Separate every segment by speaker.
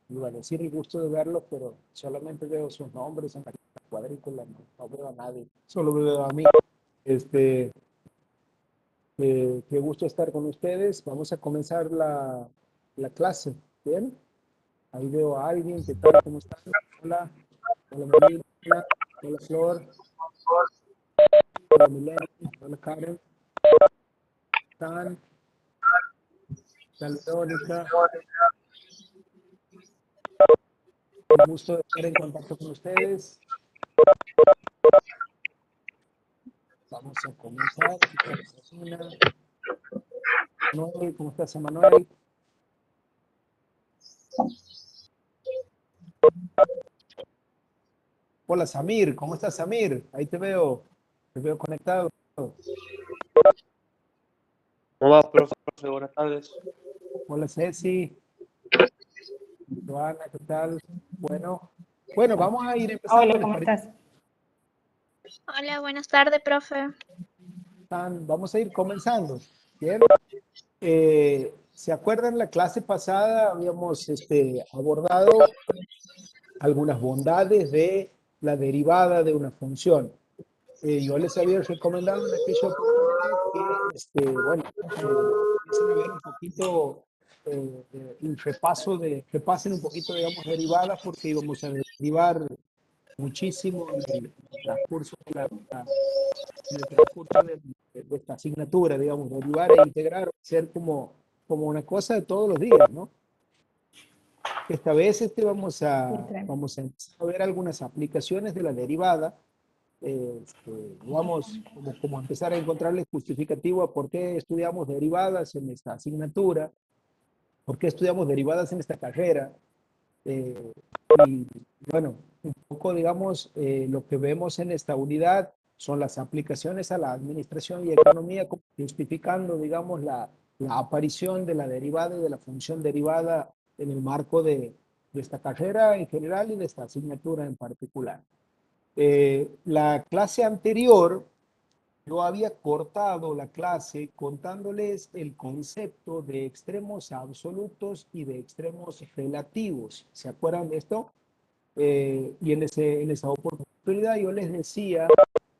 Speaker 1: iba a decir el gusto de verlos, pero solamente veo sus nombres en la cuadrícula, no veo a nadie, solo veo a mí. Este, qué gusto estar con ustedes. Vamos a comenzar la clase. ¿Bien? Ahí veo a alguien. ¿Qué tal? ¿Cómo están? Hola. Hola María. Hola. Hola Flor. Hola Milena. Hola Karen. ¿Están? Hola Verónica. Un gusto de estar en contacto con ustedes. Vamos a comenzar. Manuel, ¿cómo estás, Manuel? Hola Samir, ¿cómo estás, Samir? Ahí te veo conectado.
Speaker 2: ¿Cómo va, profe? Buenas tardes.
Speaker 1: Hola Ceci, Joana, ¿qué tal? Bueno, vamos a ir empezando,
Speaker 3: Hola,
Speaker 1: ¿les
Speaker 3: ¿cómo
Speaker 1: parece?
Speaker 3: estás?
Speaker 4: Hola, buenas tardes, profe.
Speaker 1: Vamos a ir comenzando, ¿bien? ¿Se acuerdan la clase pasada? Habíamos abordado algunas bondades de la derivada de una función. Yo les había recomendado en aquella oportunidad que, bueno, empiecen a ver un poquito el repaso que pasen un poquito, digamos, derivadas, porque íbamos a derivar muchísimo en el transcurso en el transcurso de esta asignatura, digamos, derivar e integrar, ser como una cosa de todos los días, ¿no? Esta vez vamos a empezar a ver algunas aplicaciones de la derivada, vamos como empezar a encontrarle justificativo a por qué estudiamos derivadas en esta asignatura, por qué estudiamos derivadas en esta carrera. Y bueno, un poco, digamos, lo que vemos en esta unidad son las aplicaciones a la administración y economía, justificando, digamos, la aparición de la derivada y de la función derivada en el marco de esta carrera en general y de esta asignatura en particular. La clase anterior, yo había cortado la clase contándoles el concepto de extremos absolutos y de extremos relativos. ¿Se acuerdan de esto? Y en esa oportunidad yo les decía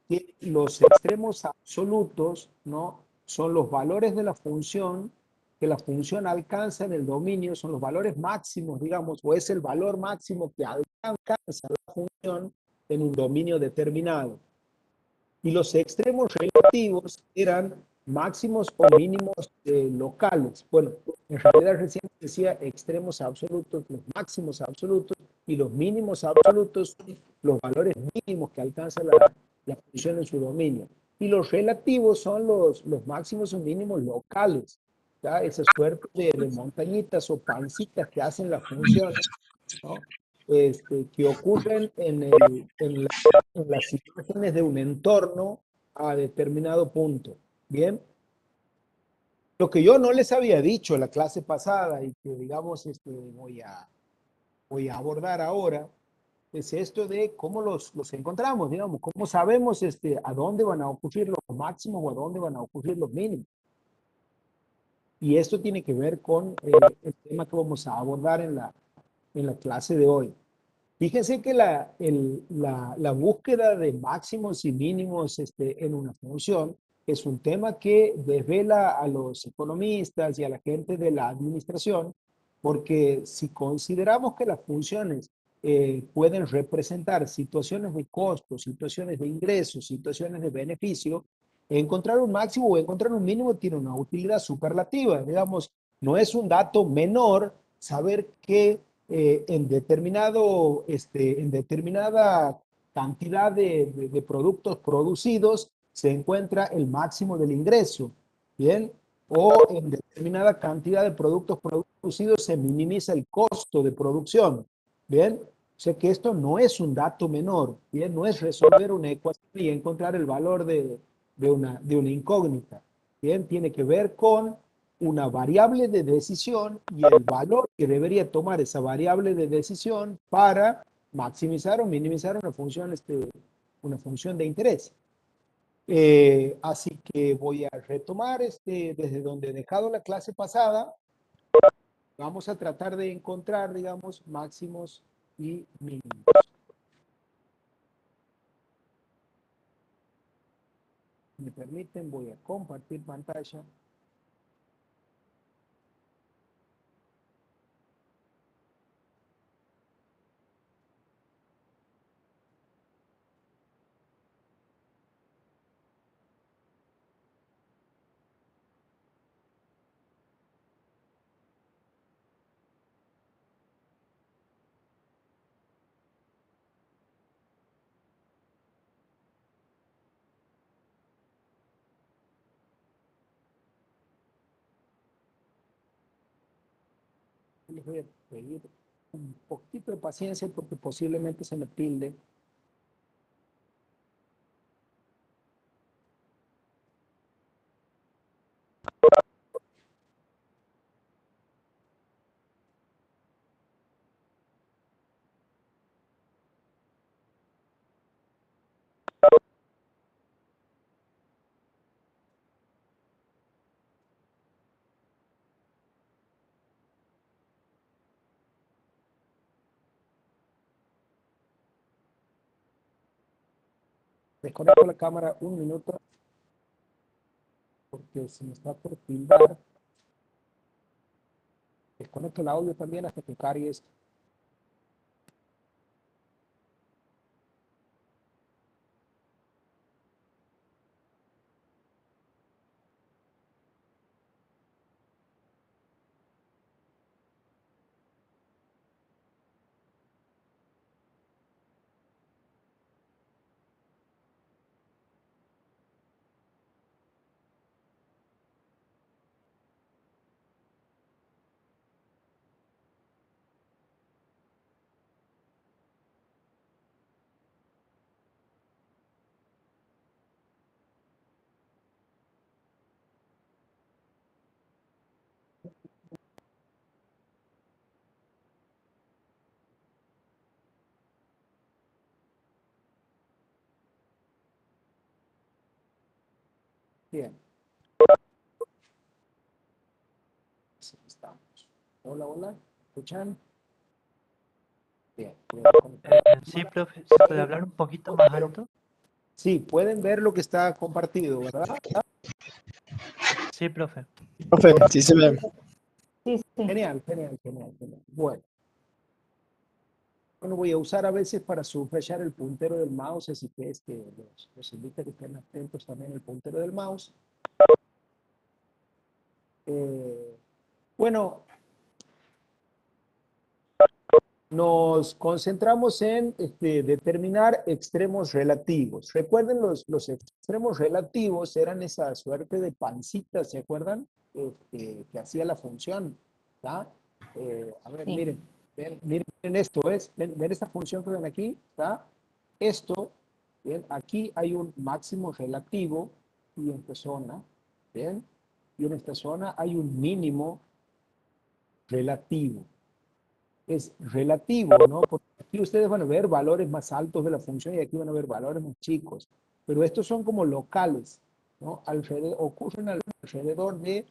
Speaker 1: que los extremos absolutos, ¿no? Son los valores de la función que la función alcanza en el dominio, son los valores máximos, digamos, o es el valor máximo que alcanza la función en un dominio determinado. Y los extremos relativos eran máximos o mínimos locales. Bueno, en realidad recién decía extremos absolutos, los máximos absolutos y los mínimos absolutos son los valores mínimos que alcanza la función en su dominio. Y los relativos son los máximos o mínimos locales. ¿Ya? Esa suerte de montañitas o pancitas que hacen las funciones, ¿no? Que ocurren en las imágenes de un entorno a determinado punto. Bien, lo que yo no les había dicho en la clase pasada y que, digamos, voy a abordar ahora es esto de cómo los encontramos, digamos, cómo sabemos a dónde van a ocurrir los máximos o a dónde van a ocurrir los mínimos. Y esto tiene que ver con el tema que vamos a abordar en la clase de hoy. Fíjense que la búsqueda de máximos y mínimos en una función es un tema que desvela a los economistas y a la gente de la administración, porque si consideramos que las funciones pueden representar situaciones de costo, situaciones de ingresos, situaciones de beneficio, encontrar un máximo o encontrar un mínimo tiene una utilidad superlativa. Digamos, no es un dato menor saber que en determinada cantidad de productos producidos se encuentra el máximo del ingreso, ¿bien? O en determinada cantidad de productos producidos se minimiza el costo de producción, ¿bien? O sea que esto no es un dato menor, ¿bien? No es resolver una ecuación y encontrar el valor de una incógnita, ¿bien? Tiene que ver con una variable de decisión y el valor que debería tomar esa variable de decisión para maximizar o minimizar una función de interés. Así que voy a retomar desde donde he dejado la clase pasada Vamos a tratar de encontrar, digamos, máximos y mínimos. Si me permiten, voy a compartir pantalla. Les voy a pedir un poquito de paciencia porque posiblemente se me tilde. Desconecto la cámara un minuto porque se me está por tildar. Desconecto el audio también hasta que cargue esto. Bien. Así estamos. Hola, hola. ¿Escuchan? Bien.
Speaker 3: Sí, profe, ¿se puede hablar un poquito más alto?
Speaker 1: Sí, pueden ver lo que está compartido, ¿verdad?
Speaker 3: Sí, profe.
Speaker 5: Profe, sí se ve.
Speaker 1: Genial, genial, genial, genial. Bueno, voy a usar a veces para subrayar el puntero del mouse, así que los invito a que estén atentos también al puntero del mouse. Bueno, nos concentramos en determinar extremos relativos. Recuerden, los extremos relativos eran esa suerte de pancita, ¿se acuerdan? Que hacía la función. ¿Está? A ver, miren, miren esto, ven esta función que ven aquí, ¿está? Esto, bien, aquí hay un máximo relativo y en esta zona, ¿bien? Y en esta zona hay un mínimo relativo. Es relativo, ¿no? Porque aquí ustedes van a ver valores más altos de la función y aquí van a ver valores más chicos. Pero estos son como locales, ¿no? Ocurren alrededor de,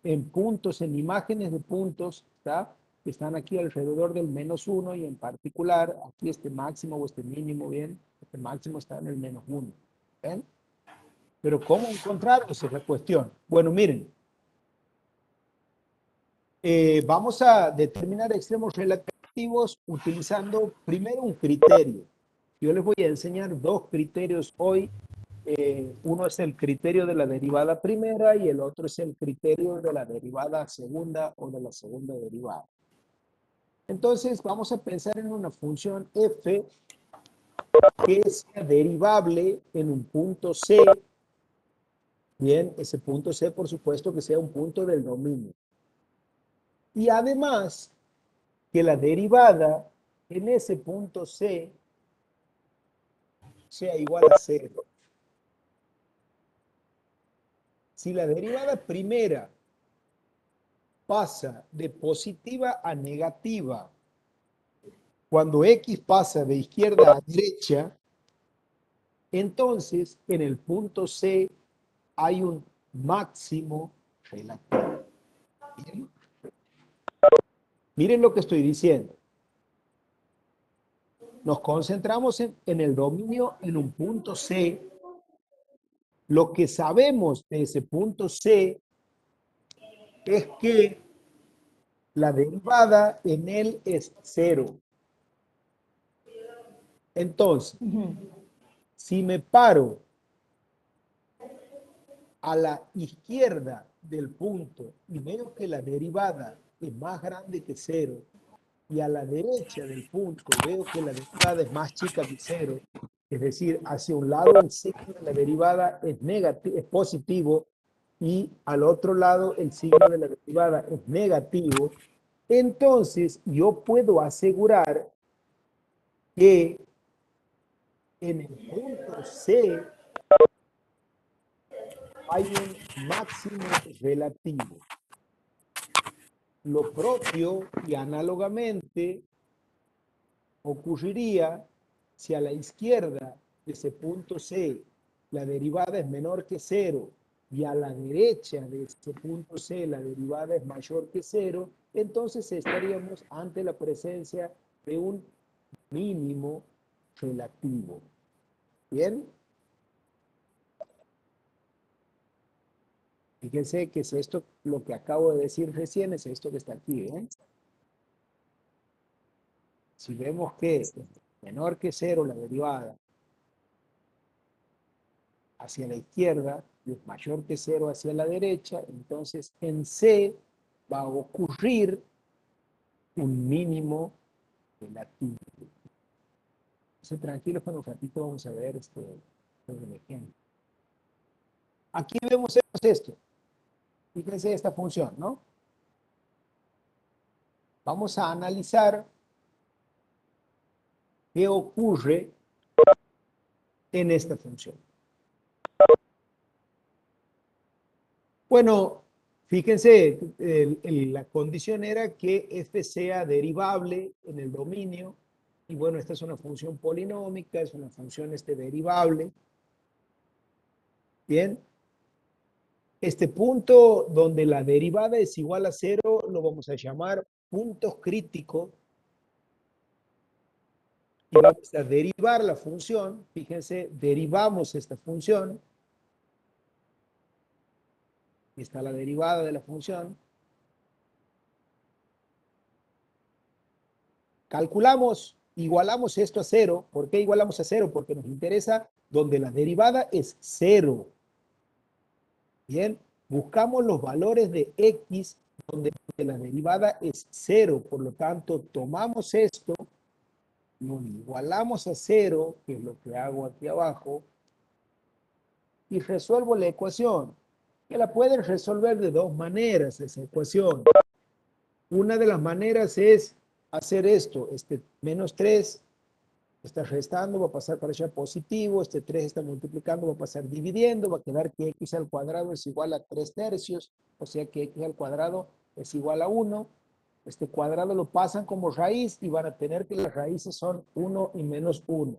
Speaker 1: en puntos, en imágenes de puntos, ¿está? Que están aquí alrededor del -1 y en particular aquí este máximo o este mínimo, ¿bien? Este máximo está en el -1, ¿ven? Pero ¿cómo encontrarlo? Esa es la cuestión. Bueno, miren, vamos a determinar extremos relativos utilizando primero un criterio. Yo les voy a enseñar dos criterios hoy. Uno es el criterio de la derivada primera y el otro es el criterio de la derivada segunda o de la segunda derivada. Entonces vamos a pensar en una función f que sea derivable en un punto C. Bien, ese punto C por supuesto que sea un punto del dominio. Y además que la derivada en ese punto C sea igual a 0. Si la derivada primera pasa de positiva a negativa, cuando x pasa de izquierda a derecha, entonces en el punto C hay un máximo relativo. ¿Bien? Miren lo que estoy diciendo. Nos concentramos en el dominio en un punto C. Lo que sabemos de ese punto C es que la derivada en él es 0. Entonces, si me paro a la izquierda del punto y veo que la derivada es más grande que 0, y a la derecha del punto veo que la derivada es más chica que 0, es decir, hacia un lado el signo de la derivada es negativo, es positivo, y al otro lado el signo de la derivada es negativo, entonces yo puedo asegurar que en el punto C hay un máximo relativo. Lo propio y análogamente ocurriría si a la izquierda de ese punto C la derivada es menor que 0 y a la derecha de ese punto C la derivada es mayor que 0, entonces estaríamos ante la presencia de un mínimo relativo. ¿Bien? Fíjense que es esto, lo que acabo de decir recién, es esto que está aquí. ¿Eh? Si vemos que es menor que 0 la derivada hacia la izquierda y es mayor que 0 hacia la derecha, entonces en C va a ocurrir un mínimo relativo. Entonces, tranquilos, con un ratito vamos a ver el ejemplo. Aquí vemos esto. Fíjense esta función, ¿no? Vamos a analizar qué ocurre en esta función. Bueno, fíjense, la condición era que f sea derivable en el dominio, y bueno, esta es una función polinómica, es una función derivable. Bien, este punto donde la derivada es igual a 0 lo vamos a llamar puntos críticos, y vamos a derivar la función. Fíjense, derivamos esta función. Está la derivada de la función. Calculamos, igualamos esto a 0. ¿Por qué igualamos a 0? Porque nos interesa donde la derivada es 0. Bien, buscamos los valores de x donde la derivada es 0. Por lo tanto, tomamos esto, lo igualamos a 0, que es lo que hago aquí abajo, y resuelvo la ecuación, que la pueden resolver de dos maneras esa ecuación. Una de las maneras es hacer esto, menos 3 está restando, va a pasar para allá positivo, 3 está multiplicando, va a pasar dividiendo, va a quedar que x al cuadrado es igual a 3/3, o sea que x al cuadrado es igual a 1. Este cuadrado lo pasan como raíz y van a tener que las raíces son 1 y menos 1.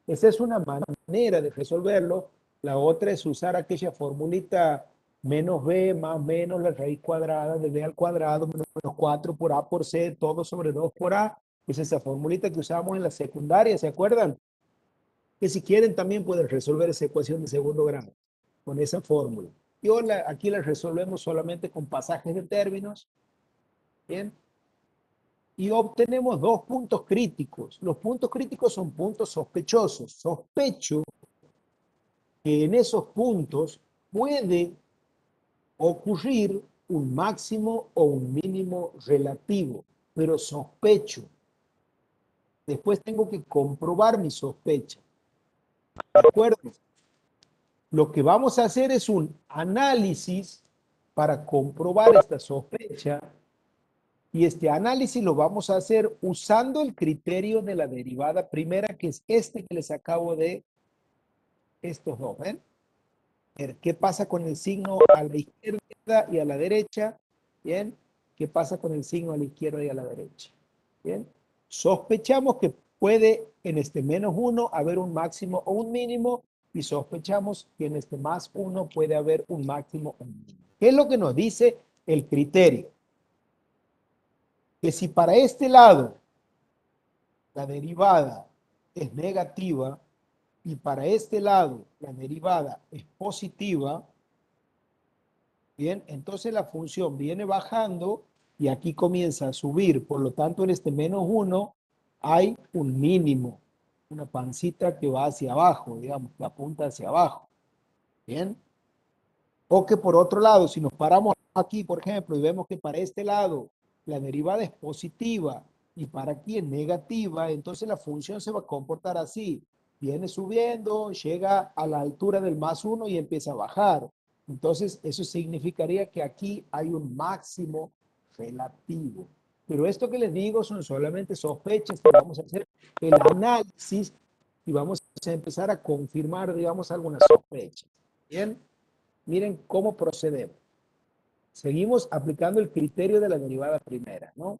Speaker 1: Esa es una manera de resolverlo. La otra es usar aquella formulita menos b más menos la raíz cuadrada de b al cuadrado menos 4 por a por c, todo sobre 2 por a. Es esa formulita que usábamos en la secundaria, ¿se acuerdan? Que si quieren también pueden resolver esa ecuación de segundo grado con esa fórmula. Y ahora aquí la resolvemos solamente con pasajes de términos. Bien. Y obtenemos dos puntos críticos. Los puntos críticos son puntos sospechosos. Sospecho que en esos puntos puede ocurrir un máximo o un mínimo relativo, pero sospecho. Después tengo que comprobar mi sospecha. ¿De acuerdo? Lo que vamos a hacer es un análisis para comprobar esta sospecha, y este análisis lo vamos a hacer usando el criterio de la derivada primera, que es que les acabo de estos dos. ¿Ven? ¿Qué pasa con el signo a la izquierda y a la derecha? Bien. ¿Qué pasa con el signo a la izquierda y a la derecha? Bien. Sospechamos que puede en este menos 1 haber un máximo o un mínimo, y sospechamos que en este más 1 puede haber un máximo o un mínimo. ¿Qué es lo que nos dice el criterio? que si para este lado la derivada es negativa y para este lado la derivada es positiva, bien, entonces la función viene bajando y aquí comienza a subir. Por lo tanto, en este -1 hay un mínimo, una pancita que va hacia abajo, digamos, que apunta hacia abajo. Bien. O que por otro lado, si nos paramos aquí, por ejemplo, y vemos que para este lado la derivada es positiva y para aquí es negativa, entonces la función se va a comportar así. Viene subiendo, llega a la altura del +1 y empieza a bajar. Entonces, eso significaría que aquí hay un máximo relativo. Pero esto que les digo son solamente sospechas que vamos a hacer el análisis y vamos a empezar a confirmar, digamos, algunas sospechas. Bien. Miren cómo procedemos. Seguimos aplicando el criterio de la derivada primera, ¿no?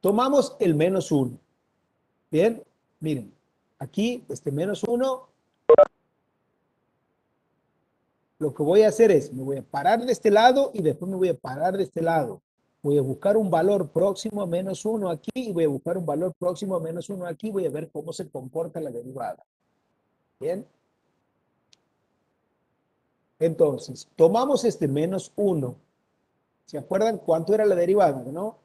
Speaker 1: Tomamos el -1. Bien, miren, aquí este -1, lo que voy a hacer es, me voy a parar de este lado y después me voy a parar de este lado. Voy a buscar un valor próximo a -1 aquí y voy a buscar un valor próximo a -1 aquí. Voy a ver cómo se comporta la derivada. Bien. Entonces, tomamos este -1. ¿Se acuerdan cuánto era la derivada, no?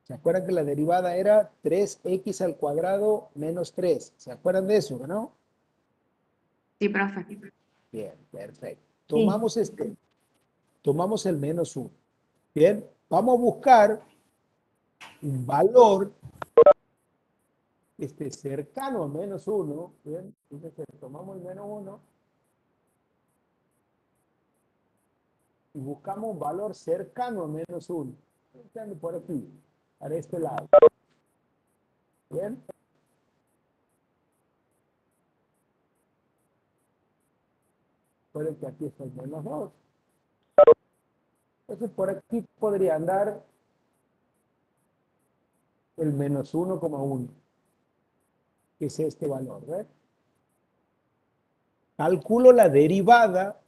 Speaker 1: ¿Se acuerdan que la derivada era 3x al cuadrado menos 3? ¿Se acuerdan de eso, no?
Speaker 5: Sí, profe.
Speaker 1: Bien, perfecto. Tomamos tomamos el -1. Bien, vamos a buscar un valor cercano a -1. Bien, entonces tomamos el -1 y buscamos un valor cercano a -1. Por aquí, para este lado. Bien. Recuerden que aquí está el -2. Entonces por aquí podría andar el -1,1, que es este valor, ¿ves? Calculo la derivada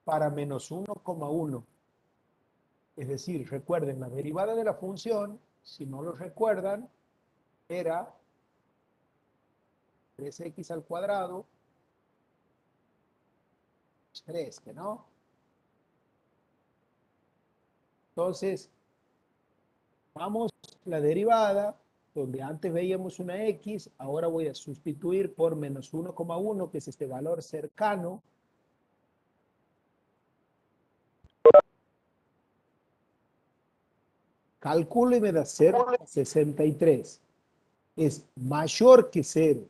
Speaker 1: para -1,1. Es decir, recuerden, la derivada de la función, si no lo recuerdan, era 3x al cuadrado, 3, ¿que no? Entonces, vamos la derivada, donde antes veíamos una x, ahora voy a sustituir por -1,1, que es este valor cercano. Calculo y me da 0,63. Es mayor que 0.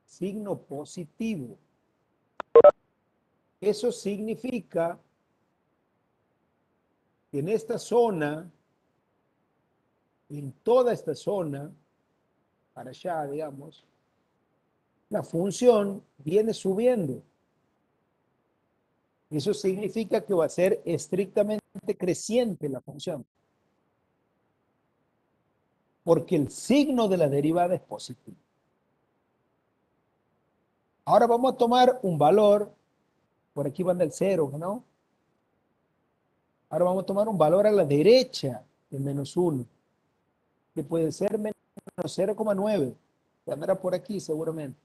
Speaker 1: Signo positivo. Eso significa que en esta zona, en toda esta zona, para allá, digamos, la función viene subiendo. Eso significa que va a ser estrictamente creciente la función. Porque el signo de la derivada es positivo. Ahora vamos a tomar un valor, por aquí van del 0, ¿no? Ahora vamos a tomar un valor a la derecha de -1, que puede ser menos 0,9, que andará por aquí seguramente.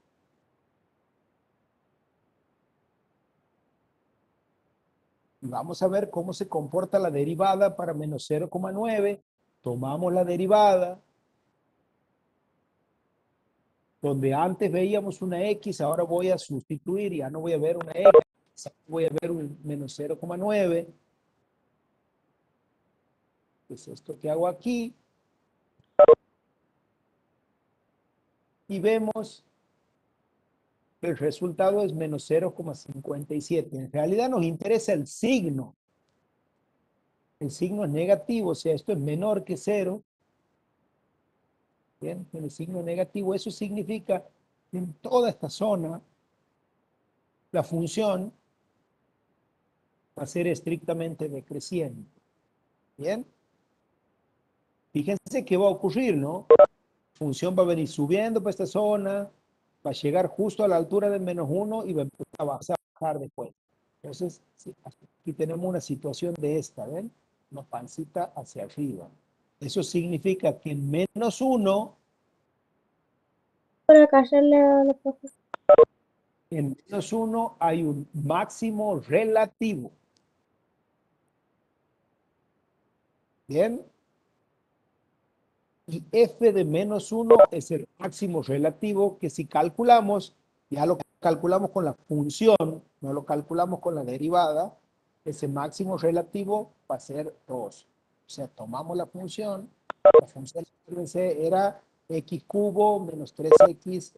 Speaker 1: Y vamos a ver cómo se comporta la derivada para menos 0,9. Tomamos la derivada, donde antes veíamos una X, ahora voy a sustituir, ya no voy a ver una X, voy a ver un menos 0,9. Es esto que hago aquí. Y vemos que el resultado es menos 0,57. En realidad nos interesa el signo. El signo es negativo, o sea, esto es menor que 0. Bien, el signo negativo, eso significa que en toda esta zona la función va a ser estrictamente decreciente. Bien, fíjense qué va a ocurrir, ¿no? La función va a venir subiendo para esta zona, va a llegar justo a la altura del -1 y va a empezar a bajar después. Entonces, sí, aquí tenemos una situación de esta, ¿ven? una pancita hacia arriba. Eso significa que en menos 1,
Speaker 6: Para callarle a la profe.
Speaker 1: en menos 1 hay un máximo relativo. ¿Bien? Y f de menos 1 es el máximo relativo que si calculamos, ya lo calculamos con la función, no lo calculamos con la derivada, ese máximo relativo va a ser 2. O sea, tomamos la función era x cubo menos 3x,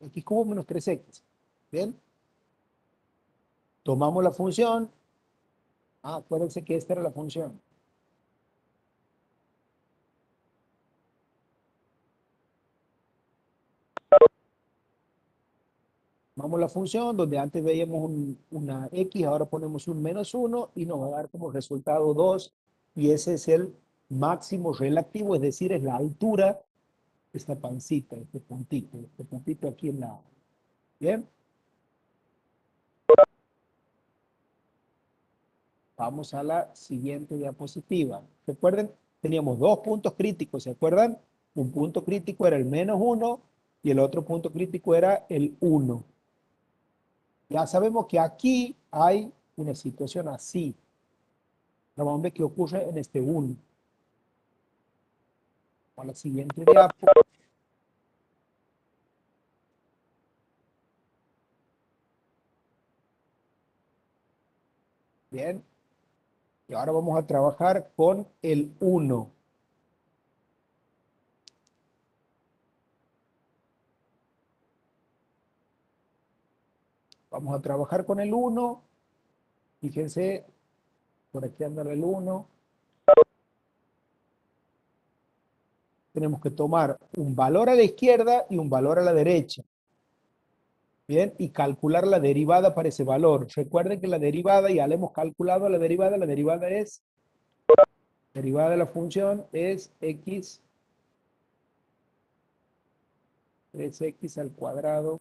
Speaker 1: x cubo menos 3x. ¿Bien? Tomamos la función. Acuérdense que esta era la función. Tomamos la función donde antes veíamos una x, ahora ponemos un menos 1 y nos va a dar como resultado 2. Y ese es el máximo relativo, es decir, es la altura de esta pancita, este puntito aquí en la... ¿Bien? Vamos a la siguiente diapositiva. Recuerden, teníamos dos puntos críticos, ¿se acuerdan? Un punto crítico era el menos 1 y el otro punto crítico era el 1. Ya sabemos que aquí hay una situación así. Ahora vamos a ver qué ocurre en este 1. A la siguiente diapo. Bien. Y ahora vamos a trabajar con el 1. Vamos a trabajar con el 1. Fíjense, por aquí anda el 1. Tenemos que tomar un valor a la izquierda y un valor a la derecha. Bien, y calcular la derivada para ese valor. Recuerden que la derivada, ya la hemos calculado, la derivada es, derivada de la función es x, 3x al cuadrado.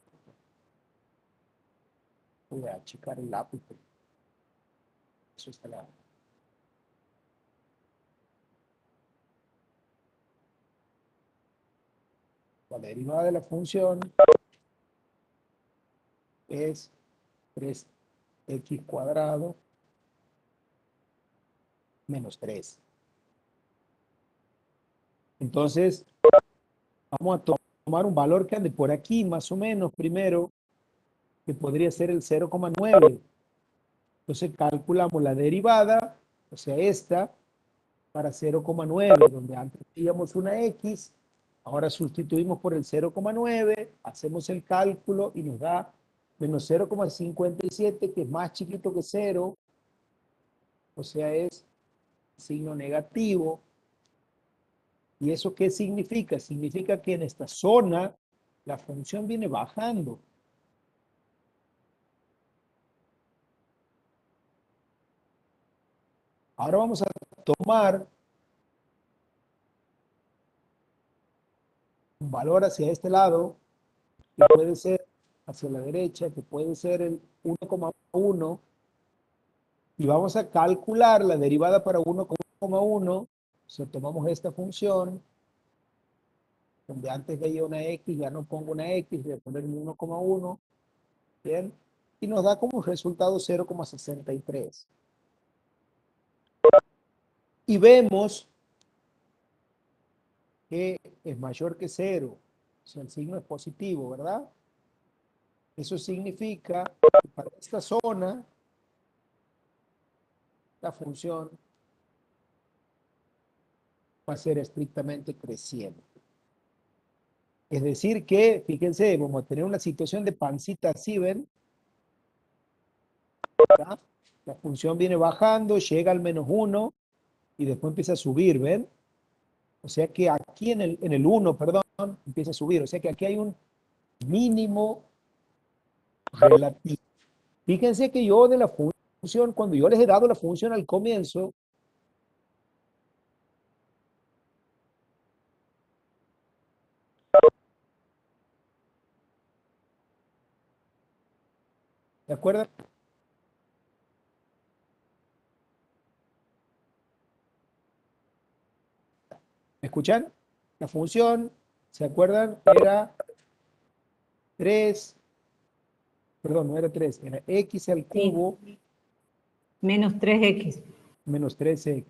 Speaker 1: Voy a achicar el lápiz. Eso está la derivada de la función es 3x cuadrado menos 3. Entonces, vamos a tomar un valor que ande por aquí, más o menos, primero, que podría ser el 0,9. Entonces, calculamos la derivada, o sea, esta, para 0,9, donde antes teníamos una x, ahora sustituimos por el 0,9, hacemos el cálculo y nos da menos 0,57, que es más chiquito que 0, o sea, es signo negativo. ¿Y eso qué significa? Significa que en esta zona la función viene bajando. Ahora vamos a tomar un valor hacia este lado, que puede ser hacia la derecha, que puede ser el 1,1, y vamos a calcular la derivada para 1,1. O sea, tomamos esta función, donde antes veía una x, ya no pongo una x, voy a poner 1,1, ¿bien? Y nos da como resultado 0,63. Y vemos que es mayor que 0. O sea, el signo es positivo, ¿verdad? Eso significa que para esta zona, la función va a ser estrictamente creciente. Es decir que, fíjense, vamos a tener una situación de pancita así, ¿ven? ¿Verdad? La función viene bajando, llega al menos 1 y después empieza a subir, ¿ven? O sea que aquí en el 1, perdón, empieza a subir. O sea que aquí hay un mínimo relativo. Fíjense que yo de la función, cuando yo les he dado la función al comienzo, ¿de acuerdo? ¿Me escuchan? La función, ¿se acuerdan? Era 3, perdón, no era 3, era x al cubo
Speaker 6: Menos 3x.
Speaker 1: menos 3x.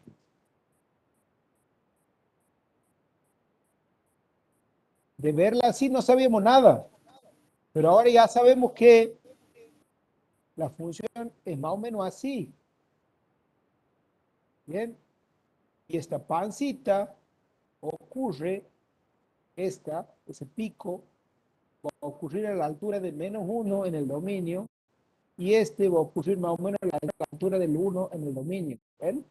Speaker 1: De verla así no sabíamos nada, pero ahora ya sabemos que la función es más o menos así. Bien, y esta pancita ocurre, ese pico, va a ocurrir a la altura de menos 1 en el dominio, y este va a ocurrir más o menos a la altura del 1 en el dominio. ¿Ven?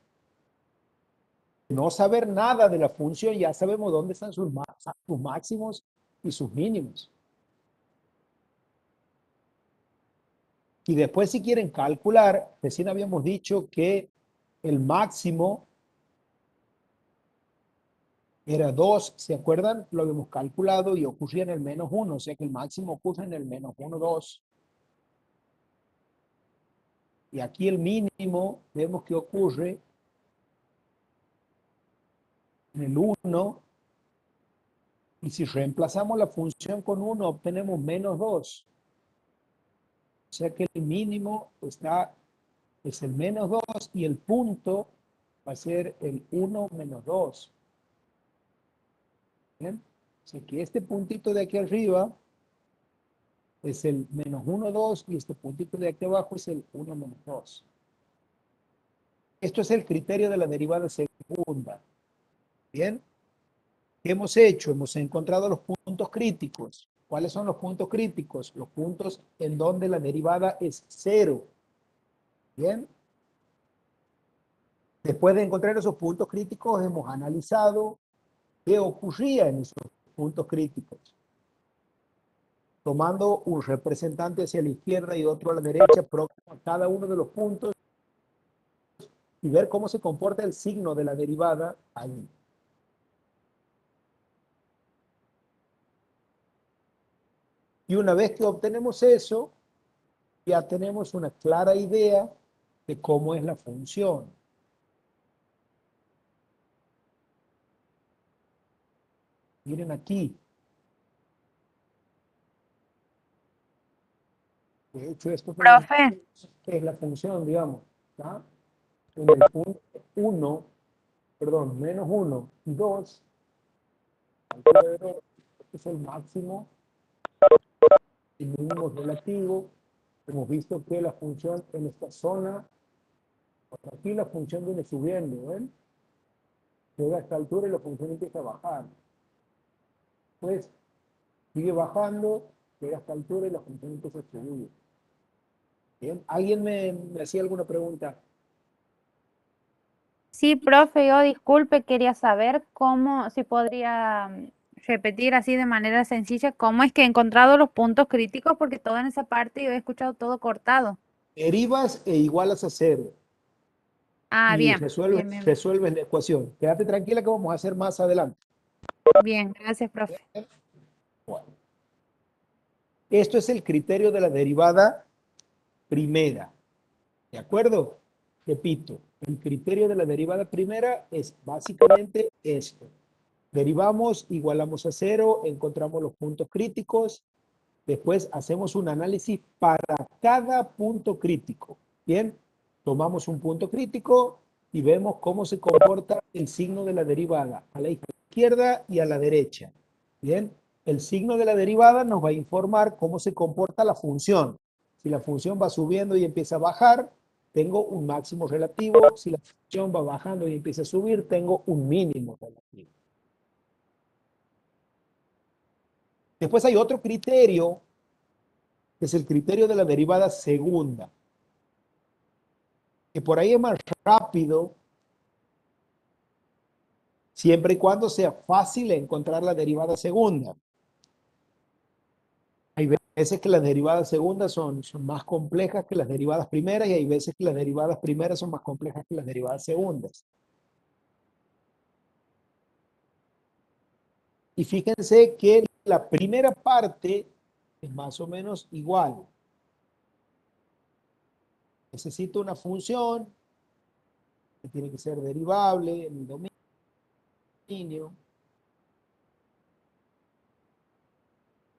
Speaker 1: No saber nada de la función, ya sabemos dónde están sus máximos y sus mínimos. Y después, si quieren calcular, recién habíamos dicho que el máximo era 2, ¿se acuerdan? Lo habíamos calculado y ocurría en el menos 1, o sea que el máximo ocurre en el menos 1, 2. Y aquí el mínimo, vemos que ocurre en el 1, y si reemplazamos la función con 1, obtenemos menos 2. O sea que el mínimo es el menos 2 y el punto va a ser el 1 menos 2. ¿Bien? O sea que este puntito de aquí arriba es el menos 1, 2 y este puntito de aquí abajo es el 1 menos 2. Esto es el criterio de la derivada segunda. ¿Bien? ¿Qué hemos hecho? Hemos encontrado los puntos críticos. ¿Cuáles son los puntos críticos? Los puntos en donde la derivada es 0. ¿Bien? Después de encontrar esos puntos críticos, hemos analizado qué ocurría en esos puntos críticos. Tomando un representante hacia la izquierda y otro a la derecha, próximo a cada uno de los puntos, y ver cómo se comporta el signo de la derivada ahí. Y una vez que obtenemos eso, ya tenemos una clara idea de cómo es la función. Miren aquí. De hecho, esto
Speaker 4: Profe,
Speaker 1: es la función, digamos. ¿Tá? En el punto 1, perdón, menos 1 y 2, este es el máximo, el mínimo relativo. Hemos visto que la función en esta zona, aquí la función viene subiendo, ¿ven? Llega a esta altura y la función empieza a bajar. Pues sigue bajando, llega a esta altura y la función empieza a subir. ¿Bien? ¿Alguien me hacía alguna pregunta?
Speaker 7: Sí, profe, yo disculpe, quería saber cómo, si podría repetir así de manera sencilla, cómo es que he encontrado los puntos críticos, porque todo en esa parte yo he escuchado todo cortado.
Speaker 1: Derivas e igualas a 0.
Speaker 7: Ah,
Speaker 1: Y
Speaker 7: bien, bien, bien,
Speaker 1: resuelves la ecuación. Quédate tranquila que vamos a hacer más adelante.
Speaker 7: bien, gracias, profe.
Speaker 1: Bueno, esto es el criterio de la derivada primera. ¿De acuerdo? Repito, el criterio de la derivada primera es básicamente esto. Derivamos, igualamos a 0, encontramos los puntos críticos, después hacemos un análisis para cada punto crítico. Bien, tomamos un punto crítico y vemos cómo se comporta el signo de la derivada a la izquierda y a la derecha. Bien, el signo de la derivada nos va a informar cómo se comporta la función. Si la función va subiendo y empieza a bajar, tengo un máximo relativo. Si la función va bajando y empieza a subir, tengo un mínimo relativo. Después hay otro criterio, que es el criterio de la derivada segunda, que por ahí es más rápido, siempre y cuando sea fácil encontrar la derivada segunda. Hay veces que las derivadas segundas son más complejas que las derivadas primeras y hay veces que las derivadas primeras son más complejas que las derivadas segundas. Y fíjense que la primera parte es más o menos igual. Necesito una función que tiene que ser derivable en el dominio.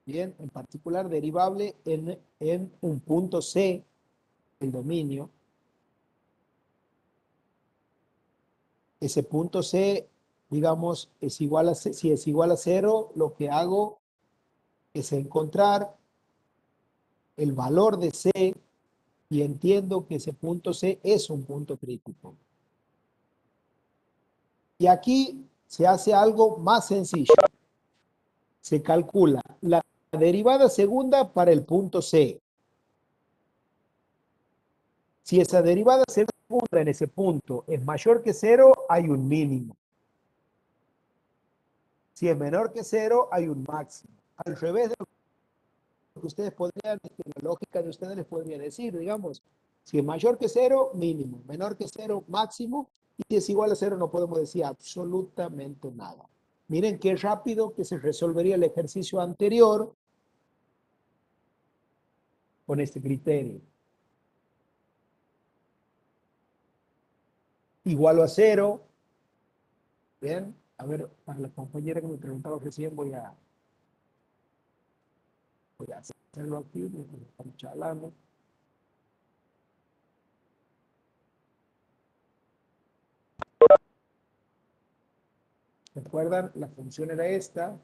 Speaker 1: Bien, en particular derivable en un punto C, el dominio. Ese punto C, digamos, es igual a, si es igual a 0, lo que hago es encontrar el valor de C y entiendo que ese punto C es un punto crítico. Y aquí se hace algo más sencillo. Se calcula la derivada segunda para el punto C. Si esa derivada segunda en ese punto es mayor que 0, hay un mínimo. Si es menor que 0, hay un máximo. Al revés de lo que ustedes podrían, la lógica de ustedes les podría decir, digamos, si es mayor que 0, mínimo, menor que 0, máximo, y si es igual a 0 no podemos decir absolutamente nada. Miren qué rápido que se resolvería el ejercicio anterior con este criterio. Igual a 0. Bien, a ver, para la compañera que me preguntaba recién voy a hacerlo aquí, estamos charlando. ¿Recuerdan? La función era esta.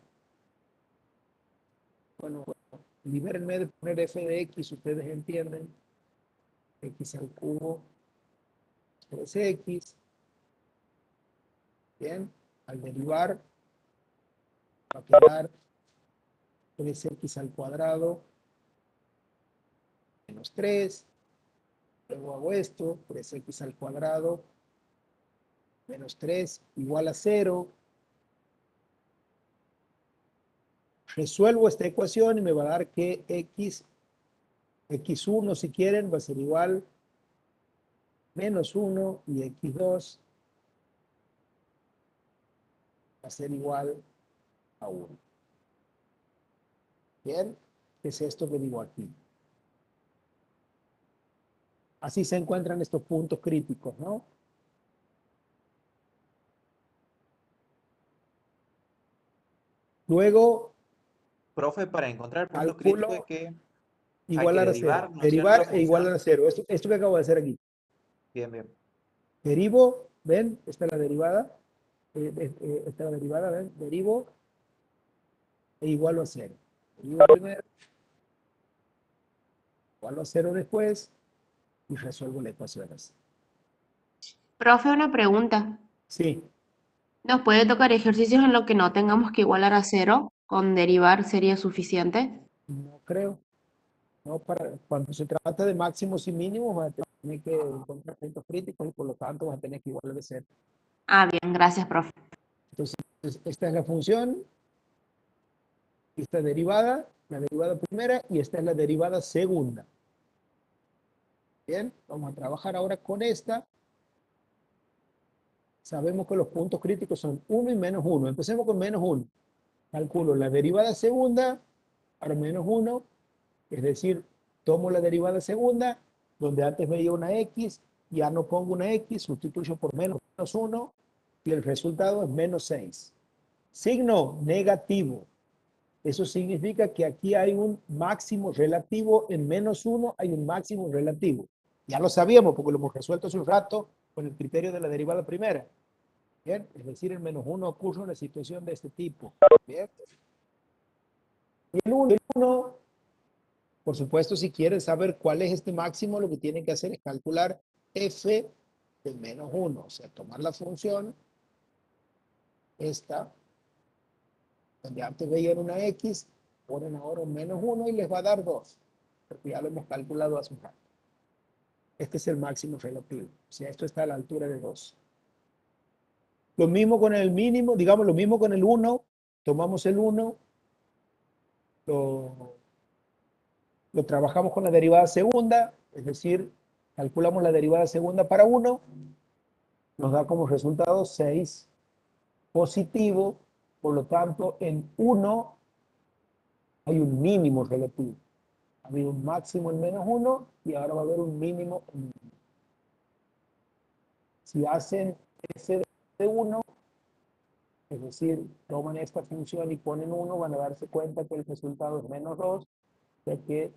Speaker 1: Bueno, libérenme de poner f de x, ustedes entienden. X al cubo, 3x. Bien, al derivar va a quedar 3x al cuadrado menos 3. Luego hago esto, 3x al cuadrado menos 3 igual a 0. Resuelvo esta ecuación y me va a dar que x1 si quieren va a ser igual menos 1 y x2 va a ser igual a 1. Bien, ¿qué es esto que digo aquí? Así se encuentran estos puntos críticos, ¿no?
Speaker 8: Luego, profe, para encontrar el punto crítico hay que
Speaker 1: igualar a 0.
Speaker 8: derivar, ¿no es cierto, la
Speaker 1: Derivar e
Speaker 8: función?
Speaker 1: igualar a 0. Esto que acabo de hacer aquí.
Speaker 8: Bien, bien.
Speaker 1: Derivo, ¿ven? Esta es la derivada. Esta es la derivada, ¿ven? Derivo e igualo a 0. Derivo primero, igualo a 0 después y resuelvo la ecuación así.
Speaker 5: Profe, una pregunta.
Speaker 1: Sí,
Speaker 5: ¿Nos puede tocar ejercicios en los que no tengamos que igualar a 0? ¿Con derivar sería suficiente?
Speaker 1: no creo. No, cuando se trata de máximos y mínimos, vas a tener que encontrar puntos críticos y por lo tanto vas a tener que igualar a 0.
Speaker 5: Ah, bien, gracias, profe.
Speaker 1: Entonces, esta es la función, esta derivada, la derivada primera, y esta es la derivada segunda. Bien, vamos a trabajar ahora con esta. Sabemos que los puntos críticos son 1 y menos 1. Empecemos con menos 1. Calculo la derivada segunda para menos 1, es decir, tomo la derivada segunda, donde antes veía una x, ya no pongo una x, sustituyo por menos 1 y el resultado es menos 6. Signo negativo. Eso significa que aquí hay un máximo relativo, en menos 1 hay un máximo relativo. Ya lo sabíamos porque lo hemos resuelto hace un rato con el criterio de la derivada primera. Bien, es decir, el menos 1 ocurre una situación de este tipo. Bien. El 1, por supuesto, si quieren saber cuál es este máximo, lo que tienen que hacer es calcular f de menos 1. O sea, tomar la función, esta, donde antes veían una x, ponen ahora un menos 1 y les va a dar 2. Porque ya lo hemos calculado hace un rato. Este es el máximo relativo. O sea, esto está a la altura de 2. Lo mismo con el mínimo, digamos lo mismo con el 1. Tomamos el 1, lo trabajamos con la derivada segunda, es decir, calculamos la derivada segunda para 1, nos da como resultado 6 positivo, por lo tanto en 1 hay un mínimo relativo. Había un máximo en menos 1 y ahora va a haber un mínimo en 1. Si hacen f de 1, Es decir, toman esta función y ponen 1, van a darse cuenta que el resultado es menos 2, ya que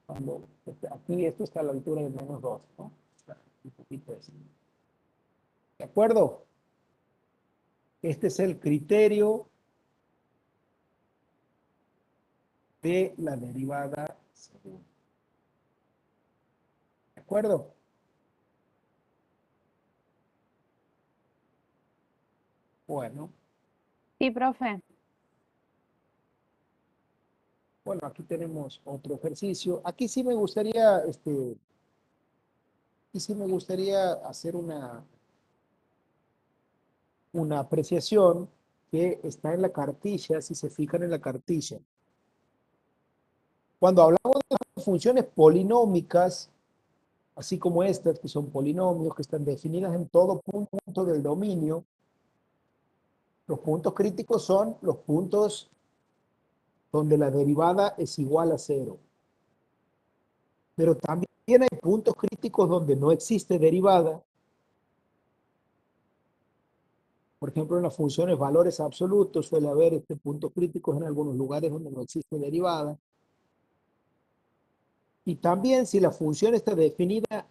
Speaker 1: cuando aquí esto está a la altura de menos 2, ¿no? Un poquito así. ¿De acuerdo? Este es el criterio de la derivada segunda. ¿De acuerdo? Bueno,
Speaker 7: Sí, profe.
Speaker 1: bueno, aquí tenemos otro ejercicio. Aquí sí me gustaría, aquí sí me gustaría hacer una apreciación que está en la cartilla, si se fijan en la cartilla. Cuando hablamos de funciones polinómicas, así como estas, que son polinomios, que están definidas en todo punto del dominio, los puntos críticos son los puntos donde la derivada es igual a 0. Pero también hay puntos críticos donde no existe derivada. Por ejemplo, en las funciones valores absolutos suele haber puntos críticos en algunos lugares donde no existe derivada. Y también si la función está definida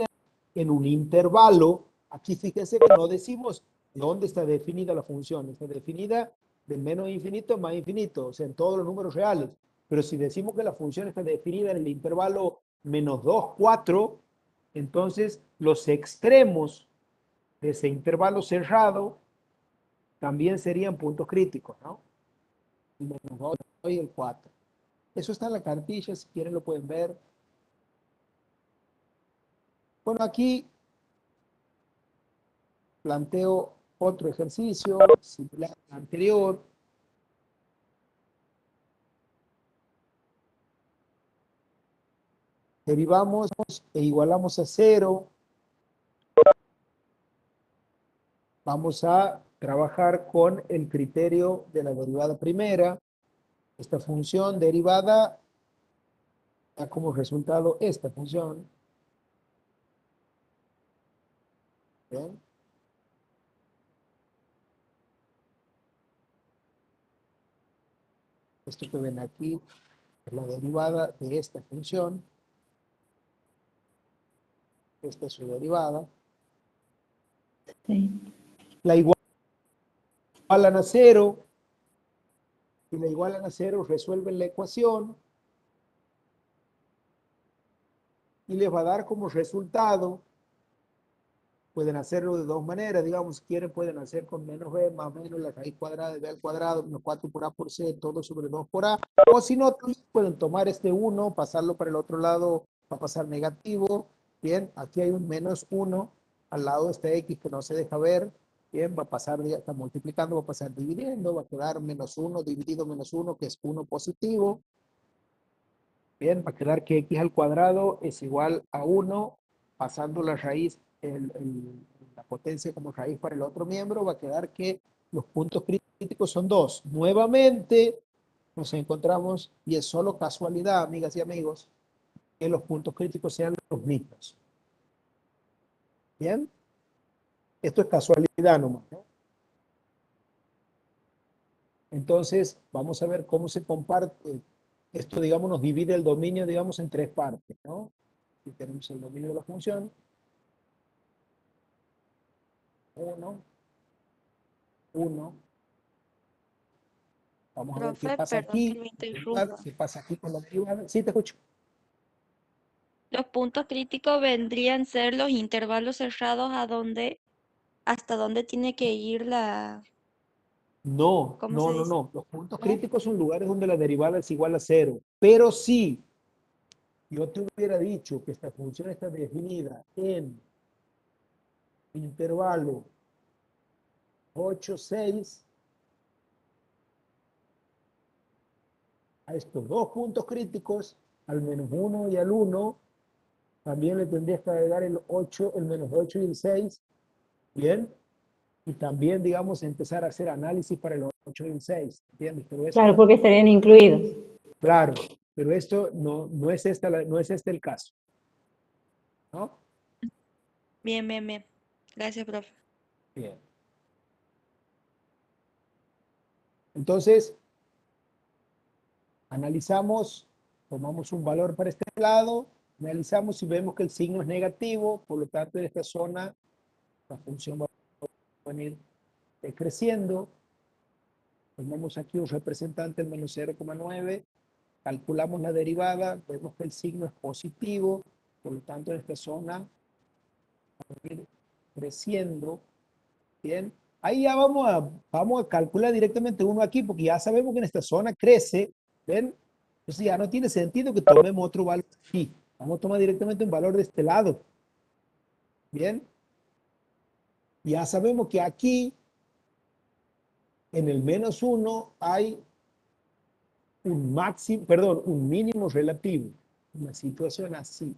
Speaker 1: en un intervalo, aquí fíjense que no decimos dónde está definida la función, está definida de menos infinito a más infinito, o sea, en todos los números reales. Pero si decimos que la función está definida en el intervalo menos 2, 4, entonces los extremos de ese intervalo cerrado también serían puntos críticos, ¿no? El menos 2 y el 4. Eso está en la cartilla, si quieren lo pueden ver. Bueno, aquí planteo otro ejercicio similar al anterior. Derivamos e igualamos a 0. Vamos a trabajar con el criterio de la derivada primera. Esta función derivada da como resultado esta función. ¿Bien? Esto que ven aquí es la derivada de esta función. Esta es su derivada.
Speaker 6: Sí.
Speaker 1: La igualan a 0. Si la igualan a 0, resuelven la ecuación y les va a dar como resultado. Pueden hacerlo de dos maneras, digamos, si quieren pueden hacer con menos b más menos la raíz cuadrada de b al cuadrado menos 4 por a por c, todo sobre 2 por a, o si no, pueden tomar este 1, pasarlo para el otro lado, va a pasar negativo. Bien, aquí hay un menos 1 al lado de este x que no se deja ver. Bien, va a pasar, ya está multiplicando, va a pasar dividiendo, va a quedar menos 1 dividido menos 1, que es 1 positivo. Bien, va a quedar que x al cuadrado es igual a 1, pasando la raíz, la potencia como raíz para el otro miembro, va a quedar que los puntos críticos son 2. Nuevamente nos encontramos, y es solo casualidad, amigas y amigos, que los puntos críticos sean los mismos. Bien, esto es casualidad nomás, ¿no? Entonces, vamos a ver cómo se comparte. Esto, digamos, nos divide el dominio, digamos, en tres partes, ¿no? Aquí tenemos el dominio de la función. 1, 1. Vamos a ver qué
Speaker 9: Profe,
Speaker 1: pasa
Speaker 9: perdón que
Speaker 1: aquí.
Speaker 9: lo interrumpa.
Speaker 1: ¿Qué pasa aquí con la derivada? Sí, te escucho.
Speaker 9: Los puntos críticos vendrían a ser los intervalos cerrados hasta dónde tiene que ir
Speaker 1: No,
Speaker 9: ¿cómo
Speaker 1: no,
Speaker 9: se
Speaker 1: no,
Speaker 9: dice?
Speaker 1: no. Los puntos
Speaker 9: ¿No?
Speaker 1: críticos son lugares donde la derivada es igual a 0. Pero si yo te hubiera dicho que esta función está definida en intervalo 8, 6, a estos dos puntos críticos, al menos 1 y al 1, también le tendrías que agregar el 8, el menos 8 y el 6. Bien. Y también, digamos, empezar a hacer análisis para el 8 y el 6. ¿Entiendes? Pero esto,
Speaker 6: Claro, porque estarían incluidos.
Speaker 1: claro, pero esto no es este el caso, ¿no?
Speaker 9: Bien, bien, bien. Gracias, profe.
Speaker 1: Bien. Entonces, analizamos, tomamos un valor para este lado, analizamos y vemos que el signo es negativo, por lo tanto en esta zona la función va a venir creciendo. Tenemos aquí un representante, el menos 0,9, calculamos la derivada, vemos que el signo es positivo, por lo tanto en esta zona va a venir creciendo. Bien, ahí ya vamos a calcular directamente uno aquí, porque ya sabemos que en esta zona crece, ¿ven? Entonces ya no tiene sentido que tomemos otro valor aquí. Vamos a tomar directamente un valor de este lado. Bien. Ya sabemos que aquí, en el menos 1, hay un máximo, perdón, un mínimo relativo. Una situación así.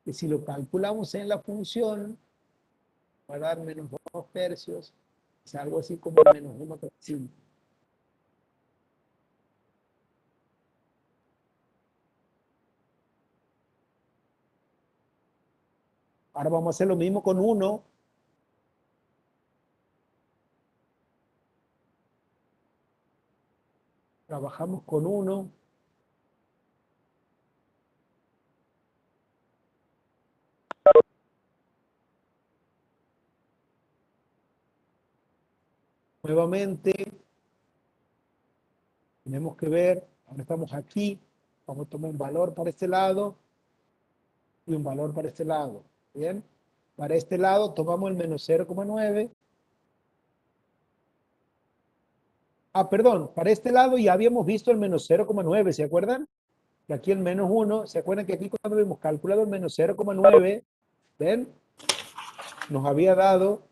Speaker 1: Que si lo calculamos en la función, va a dar menos 2 tercios. Es algo así como menos 1,5. Ahora vamos a hacer lo mismo con 1. Trabajamos con 1. Nuevamente, tenemos que ver, ahora estamos aquí, vamos a tomar un valor para este lado y un valor para este lado. Bien, para este lado tomamos el menos 0,9. Perdón, para este lado ya habíamos visto el menos 0,9, ¿se acuerdan? Y aquí el menos 1, ¿se acuerdan que aquí cuando habíamos calculado el menos 0,9, ven? Nos había dado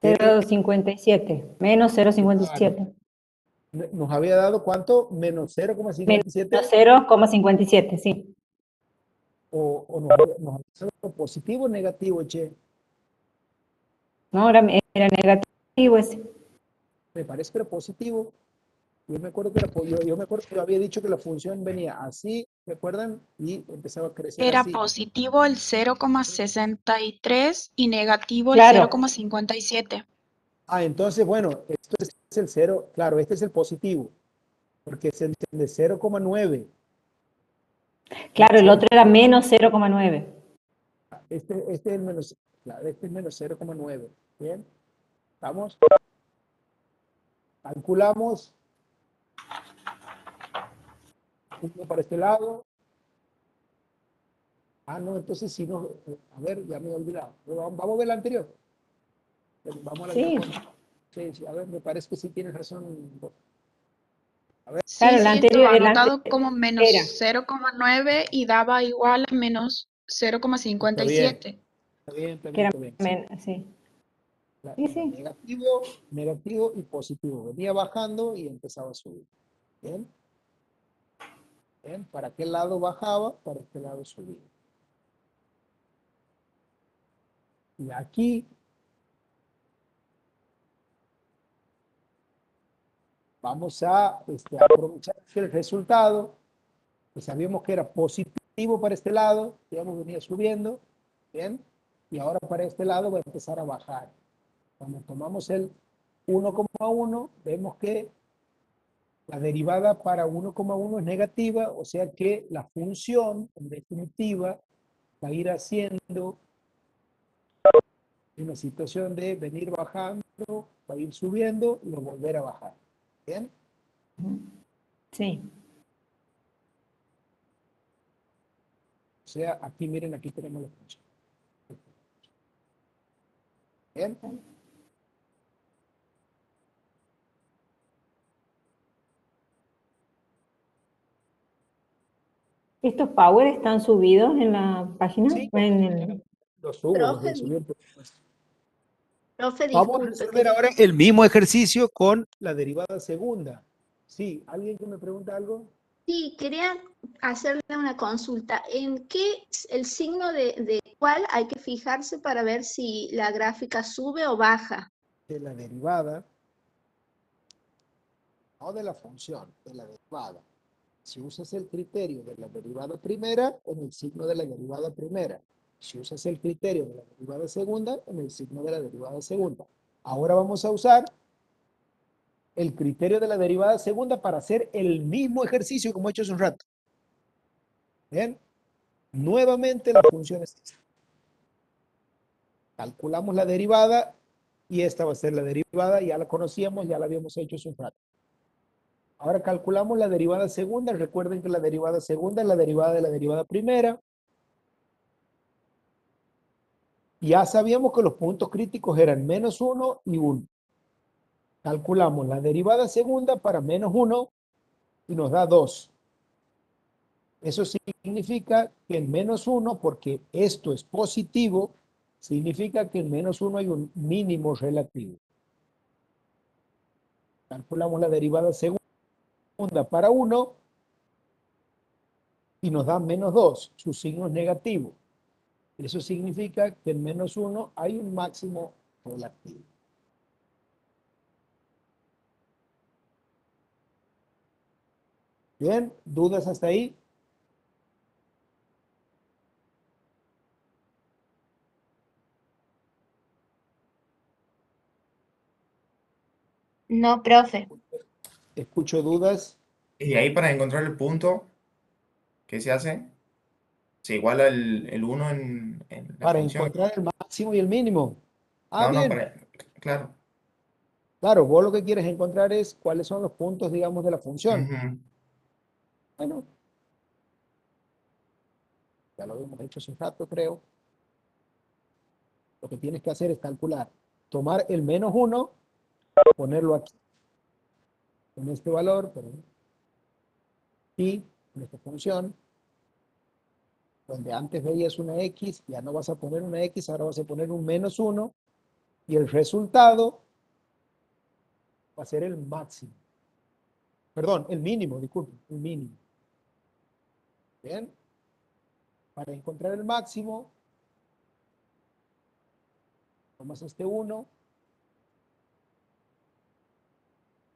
Speaker 6: 0,57, menos 0,57.
Speaker 1: nos había dado ¿cuánto? Menos 0,57.
Speaker 6: Menos 0,57, sí.
Speaker 1: O nos había dado positivo o negativo, che.
Speaker 6: No, era negativo ese.
Speaker 1: Me parece que era positivo. Yo me acuerdo que yo me acuerdo que había dicho que la función venía así, ¿se acuerdan? Y empezaba a crecer
Speaker 4: Era
Speaker 1: así.
Speaker 4: positivo el 0,63 y negativo el
Speaker 6: Claro.
Speaker 4: 0,57.
Speaker 1: Entonces, bueno, esto es el 0, claro, este es el positivo, porque es el de 0,9.
Speaker 6: Claro, el otro era menos 0,9.
Speaker 1: Este es el menos, claro, este es menos 0,9. Bien, ¿estamos? Calculamos. Uno para este lado. No, entonces si no, a ver, ya me he olvidado. Vamos a ver la anterior. Vamos a la
Speaker 6: Sí.
Speaker 1: sí, a ver, me parece que sí tienes razón. A ver.
Speaker 4: Sí,
Speaker 6: Claro,
Speaker 4: sí,
Speaker 6: la
Speaker 4: estaba
Speaker 6: anterior
Speaker 4: anotado como menos
Speaker 6: era.
Speaker 4: 0,9 y daba igual a menos
Speaker 1: Está
Speaker 4: 0,57.
Speaker 1: bien,
Speaker 6: Que era
Speaker 1: bien.
Speaker 6: sí. Sí.
Speaker 1: Negativo y positivo. Venía bajando y empezaba a subir. Bien. Bien, ¿para qué lado bajaba? Para este lado subía. Y aquí vamos a aprovechar el resultado, que sabíamos que era positivo para este lado, digamos, venía subiendo, ¿bien? Y ahora para este lado va a empezar a bajar. Cuando tomamos el 1,1, vemos que la derivada para 1,1 es negativa, o sea que la función, en definitiva, va a ir haciendo una situación de venir bajando, va a ir subiendo y volver a bajar. ¿Bien?
Speaker 6: Sí.
Speaker 1: O sea, aquí miren, aquí tenemos la función. ¿Bien?
Speaker 6: ¿Estos power están subidos en la página?
Speaker 1: Sí, los subo,
Speaker 10: Profe,
Speaker 1: los subí.
Speaker 10: Profe,
Speaker 1: Vamos a
Speaker 10: disculpe,
Speaker 1: resolver ahora el mismo ejercicio con la derivada segunda. Sí, ¿alguien que me pregunta algo?
Speaker 10: sí, quería hacerle una consulta. ¿En qué el signo de cuál hay que fijarse para ver si la gráfica sube o baja?
Speaker 1: De la derivada, no de la función, de la derivada. Si usas el criterio de la derivada primera, en el signo de la derivada primera. Si usas el criterio de la derivada segunda, en el signo de la derivada segunda. Ahora vamos a usar el criterio de la derivada segunda para hacer el mismo ejercicio como he hecho hace un rato. Bien, nuevamente la función es esta. Calculamos la derivada y esta va a ser la derivada, ya la conocíamos, ya la habíamos hecho hace un rato. Ahora calculamos la derivada segunda. Recuerden que la derivada segunda es la derivada de la derivada primera. Ya sabíamos que los puntos críticos eran menos 1 y 1. Calculamos la derivada segunda para menos 1 y nos da 2. Eso significa que en menos 1, porque esto es positivo, significa que en menos 1 hay un mínimo relativo. Calculamos la derivada segunda para 1 y nos da menos 2. Su signo es negativo. Eso significa que en menos 1 hay un máximo relativo. Bien, ¿dudas hasta ahí?
Speaker 5: No, profe.
Speaker 1: Escucho dudas.
Speaker 11: Y ahí para encontrar el punto, ¿qué se hace? Se iguala el 1 en la
Speaker 1: Para
Speaker 11: función.
Speaker 1: encontrar el máximo y el mínimo. Ah,
Speaker 11: No,
Speaker 1: bien.
Speaker 11: claro.
Speaker 1: Claro, vos lo que quieres encontrar es cuáles son los puntos, digamos, de la función.
Speaker 11: Ujú.
Speaker 1: Bueno, ya lo habíamos hecho hace un rato, creo. Lo que tienes que hacer es calcular, tomar el menos 1, ponerlo aquí, en este valor, y en esta función, donde antes veías una X, ya no vas a poner una X, ahora vas a poner un menos 1, y el resultado va a ser el máximo. Perdón, el mínimo, disculpen, el mínimo. Bien. Para encontrar el máximo, tomas este 1,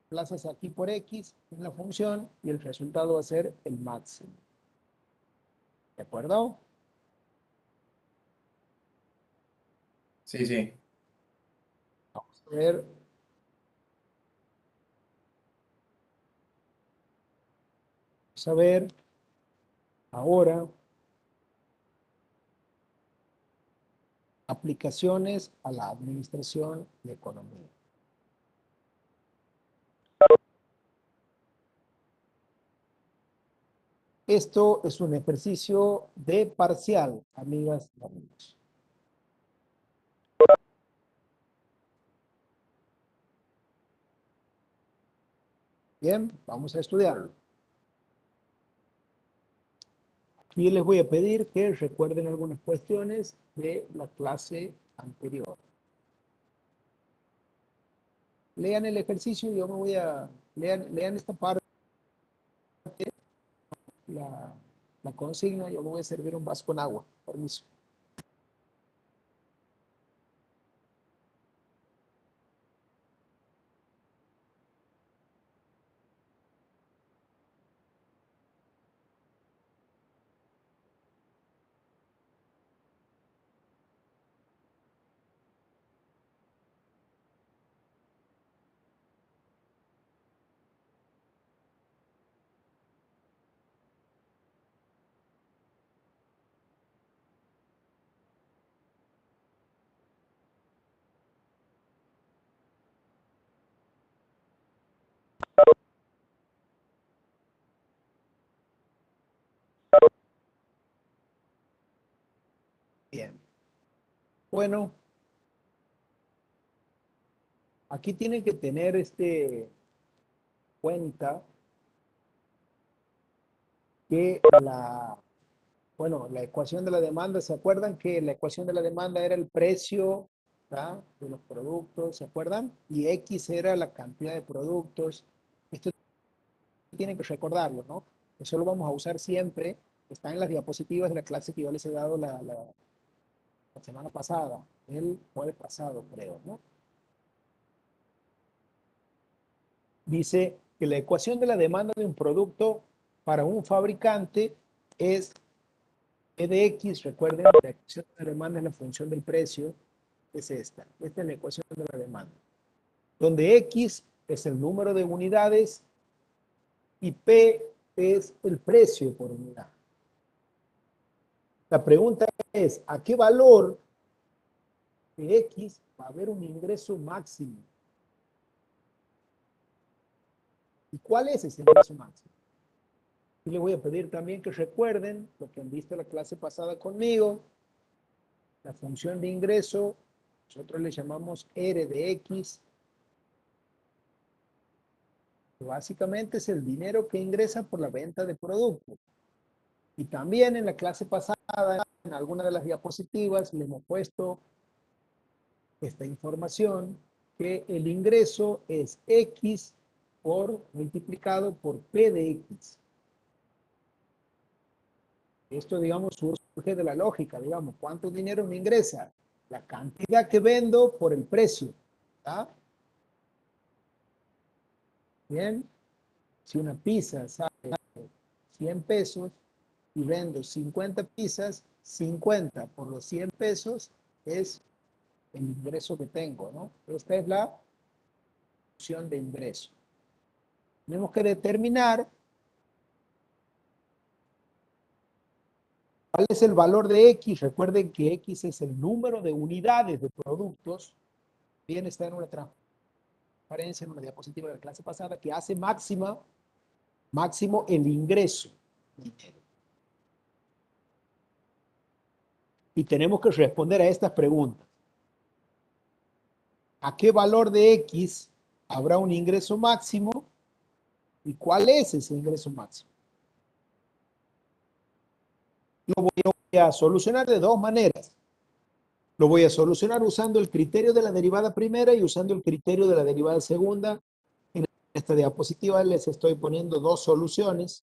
Speaker 1: plazas aquí por X en la función y el resultado va a ser el máximo. ¿De acuerdo?
Speaker 11: Sí, sí.
Speaker 1: Vamos a ver. Vamos a ver ahora aplicaciones a la administración y economía. Esto es un ejercicio de parcial, amigas y amigos. Bien, vamos a estudiarlo. Aquí les voy a pedir que recuerden algunas cuestiones de la clase anterior. Lean el ejercicio y yo me voy a... Lean esta parte, la consigna, yo me voy a servir un vaso con agua. Permiso. Bien. Bueno, aquí tienen que tener cuenta que la ecuación de la demanda, ¿se acuerdan que la ecuación de la demanda era el precio, ¿verdad?, de los productos? ¿Se acuerdan? Y X era la cantidad de productos. Esto tienen que recordarlo, ¿no? Eso lo vamos a usar siempre. Está en las diapositivas de la clase que yo les he dado la semana pasada, el jueves pasado, creo, ¿no? Dice que la ecuación de la demanda de un producto para un fabricante es E de X, recuerden, la ecuación de la demanda es la función del precio, es esta. Esta es la ecuación de la demanda. Donde X es el número de unidades y P es el precio por unidad. La pregunta es, ¿a qué valor de X va a haber un ingreso máximo? ¿Y cuál es ese ingreso máximo? Y les voy a pedir también que recuerden lo que han visto en la clase pasada conmigo. La función de ingreso, nosotros le llamamos R de X. Básicamente es el dinero que ingresa por la venta de productos. Y también en la clase pasada, en alguna de las diapositivas, le hemos puesto esta información, que el ingreso es X multiplicado por P de X. Esto, digamos, surge de la lógica, digamos, ¿cuánto dinero me ingresa? La cantidad que vendo por el precio. ¿Está? Bien, si una pizza sale 100 pesos y vendo 50 pizzas, 50 por los 100 pesos es el ingreso que tengo, ¿no? Esta es la función de ingreso. Tenemos que determinar cuál es el valor de X. Recuerden que X es el número de unidades de productos. Bien, está en una transparencia, en una diapositiva de la clase pasada, que hace máximo el ingreso. Y tenemos que responder a estas preguntas. ¿A qué valor de X habrá un ingreso máximo? ¿Y cuál es ese ingreso máximo? Lo voy a solucionar de dos maneras. Lo voy a solucionar usando el criterio de la derivada primera y usando el criterio de la derivada segunda. En esta diapositiva les estoy poniendo dos soluciones.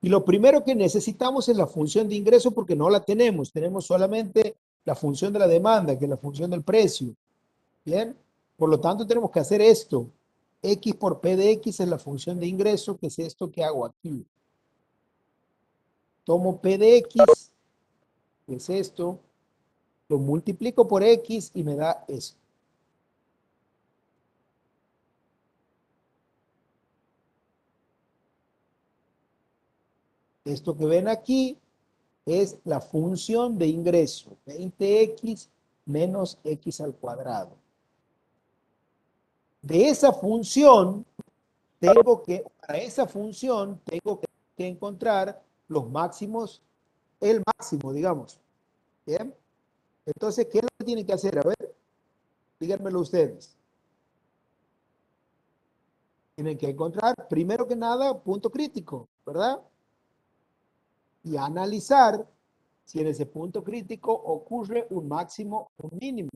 Speaker 1: Y lo primero que necesitamos es la función de ingreso porque no la tenemos. Tenemos solamente la función de la demanda, que es la función del precio. Bien, por lo tanto tenemos que hacer esto. X por P de X es la función de ingreso, que es esto que hago aquí. Tomo P de X, que es esto, lo multiplico por X y me da esto. Esto que ven aquí es la función de ingreso, 20X menos X al cuadrado. De esa función, para esa función, tengo que encontrar los máximos, el máximo, digamos. ¿Bien? Entonces, ¿qué es lo que tienen que hacer? A ver, díganmelo ustedes. Tienen que encontrar, primero que nada, punto crítico, ¿verdad? Y analizar si en ese punto crítico ocurre un máximo o un mínimo.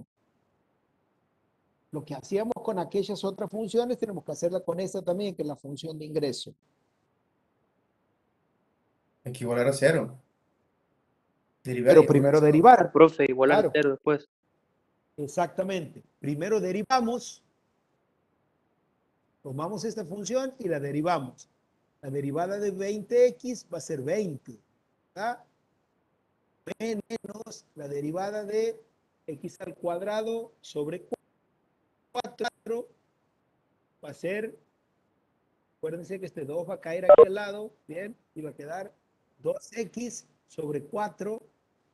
Speaker 1: Lo que hacíamos con aquellas otras funciones, tenemos que hacerla con esta también, que es la función de ingreso.
Speaker 11: Hay que igualar a cero. Derivar
Speaker 1: Pero
Speaker 11: y
Speaker 1: primero
Speaker 11: igualar a cero.
Speaker 1: derivar.
Speaker 2: Profe, igualar
Speaker 1: Claro.
Speaker 2: 0 después.
Speaker 1: Exactamente. Primero derivamos, tomamos esta función y la derivamos. La derivada de 20x va a ser 20. ¿Verdad? Menos la derivada de x al cuadrado sobre 4 va a ser, acuérdense que este 2 va a caer aquí al lado, bien, y va a quedar 2x sobre 4,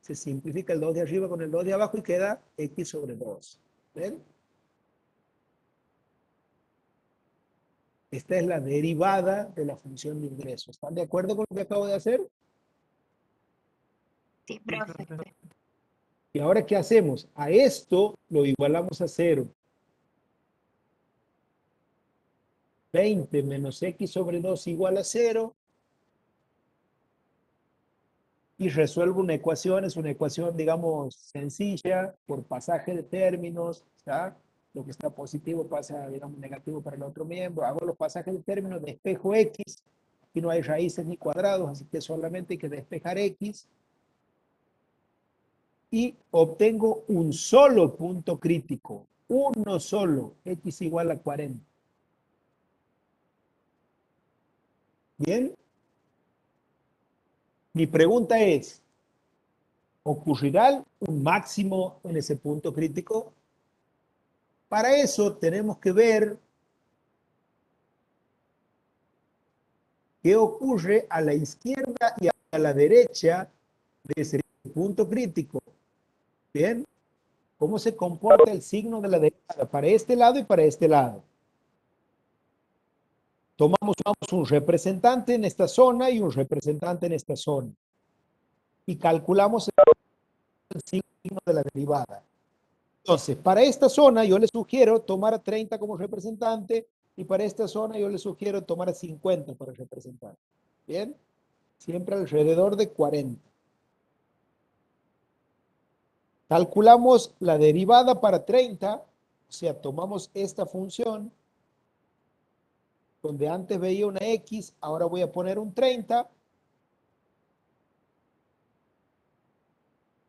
Speaker 1: se simplifica el 2 de arriba con el 2 de abajo y queda x sobre 2. ¿Ven? Esta es la derivada de la función de ingreso. ¿Están de acuerdo con lo que acabo de hacer?
Speaker 5: Sí, profe.
Speaker 1: ¿Y ahora qué hacemos? A esto lo igualamos a 0. 20 menos x sobre 2 igual a 0. Y resuelvo una ecuación, es una ecuación, digamos, sencilla, por pasaje de términos, ¿está? Lo que está positivo pasa, digamos, negativo para el otro miembro. Hago los pasajes de términos, despejo x. Aquí no hay raíces ni cuadrados, así que solamente hay que despejar x. Y obtengo un solo punto crítico, uno solo, x igual a 40. Bien. Mi pregunta es, ocurrirá un máximo en ese punto crítico. Para eso tenemos que ver qué ocurre a la izquierda y a la derecha de ese punto crítico. Bien, cómo se comporta el signo de la derivada para este lado y para este lado. Tomamos un representante en esta zona y un representante en esta zona. Y calculamos el signo de la derivada. Entonces, para esta zona yo le sugiero tomar a 30 como representante y para esta zona yo le sugiero tomar a 50 para representante. Bien, siempre alrededor de 40. Calculamos la derivada para 30, o sea, tomamos esta función donde antes veía una X, ahora voy a poner un 30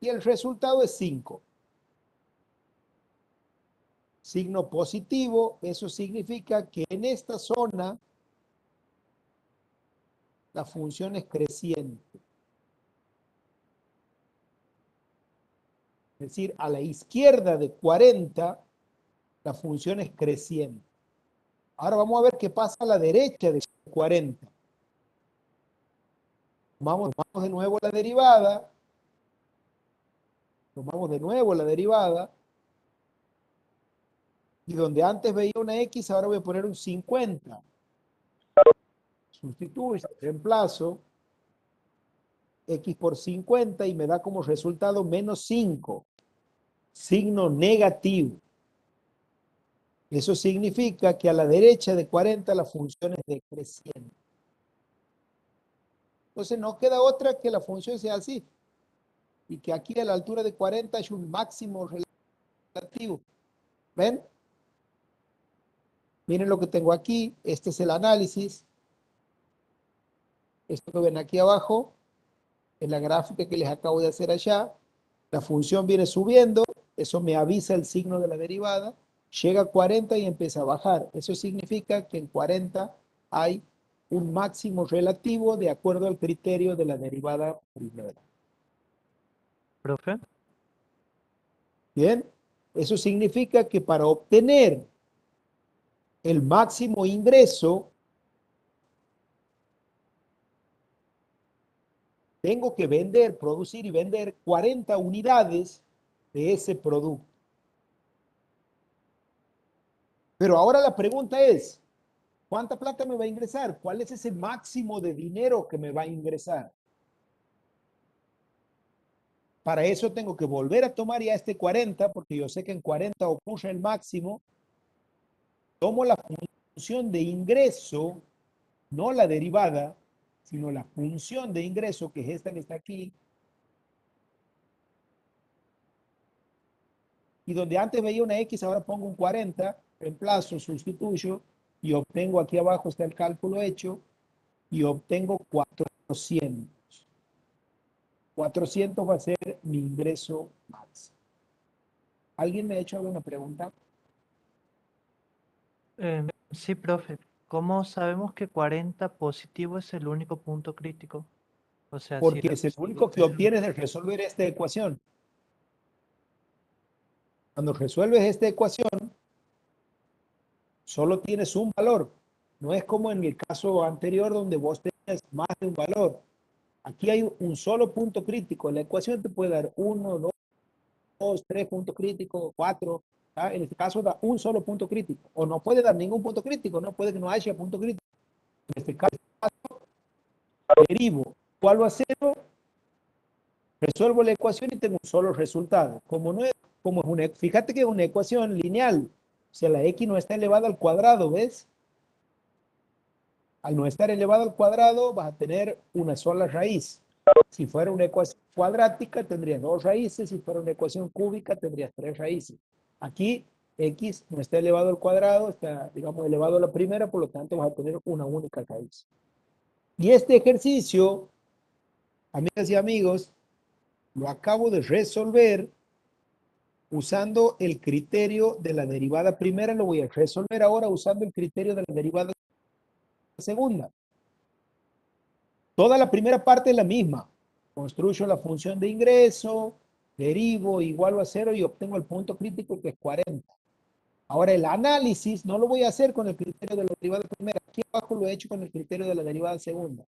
Speaker 1: y el resultado es 5. Signo positivo, eso significa que en esta zona la función es creciente. Es decir, a la izquierda de 40 la función es creciente. Ahora vamos a ver qué pasa a la derecha de 40. Tomamos de nuevo la derivada. Tomamos de nuevo la derivada. Y donde antes veía una X, ahora voy a poner un 50. Sustituyo, reemplazo X por 50 y me da como resultado menos 5. Signo negativo. Eso significa que a la derecha de 40 la función es decreciente. Entonces no queda otra que la función sea así. Y que aquí a la altura de 40 es un máximo relativo. ¿Ven? Miren lo que tengo aquí. Este es el análisis. Esto que ven aquí abajo, en la gráfica que les acabo de hacer allá, la función viene subiendo. Eso me avisa el signo de la derivada. Llega a 40 y empieza a bajar. Eso significa que en 40 hay un máximo relativo de acuerdo al criterio de la derivada primera.
Speaker 3: ¿Profe?
Speaker 1: Bien, eso significa que para obtener el máximo ingreso, tengo que vender, producir y vender 40 unidades de ese producto. Pero ahora la pregunta es, ¿cuánta plata me va a ingresar? ¿Cuál es ese máximo de dinero que me va a ingresar? Para eso tengo que volver a tomar ya este 40, porque yo sé que en 40 ocurre el máximo. Tomo la función de ingreso, no la derivada, sino la función de ingreso, que es esta que está aquí. Y donde antes veía una X, ahora pongo un 40, reemplazo, sustituyo, y obtengo aquí abajo está el cálculo hecho, y obtengo 400. 400 va a ser mi ingreso máximo. ¿Alguien me ha hecho alguna pregunta?
Speaker 3: Sí, profe. ¿Cómo sabemos que 40 positivo es el único punto crítico? O sea, si
Speaker 1: Porque
Speaker 3: la
Speaker 1: es el único que obtienes de resolver esta ecuación. Cuando resuelves esta ecuación, solo tienes un valor. No es como en el caso anterior donde vos tenías más de un valor. Aquí hay un solo punto crítico. La ecuación te puede dar 1, 2, 3 puntos críticos, 4. En este caso da un solo punto crítico. O no puede dar ningún punto crítico. No puede que no haya punto crítico. En este caso, derivo igual a 0, resuelvo la ecuación y tengo un solo resultado. Como es una, fíjate que es una ecuación lineal. O sea, la x no está elevada al cuadrado, ¿ves? Al no estar elevado al cuadrado, vas a tener una sola raíz. Si fuera una ecuación cuadrática, tendrías 2 raíces. Si fuera una ecuación cúbica, tendrías 3 raíces. Aquí, x no está elevado al cuadrado, está, digamos, elevado a la primera, por lo tanto, vas a tener una única raíz. Y este ejercicio, amigas y amigos, lo acabo de resolver usando el criterio de la derivada primera. Lo voy a resolver ahora usando el criterio de la derivada segunda. Toda la primera parte es la misma. Construyo la función de ingreso, derivo, igualo a 0 y obtengo el punto crítico que es 40. Ahora el análisis no lo voy a hacer con el criterio de la derivada primera. Aquí abajo lo he hecho con el criterio de la derivada segunda.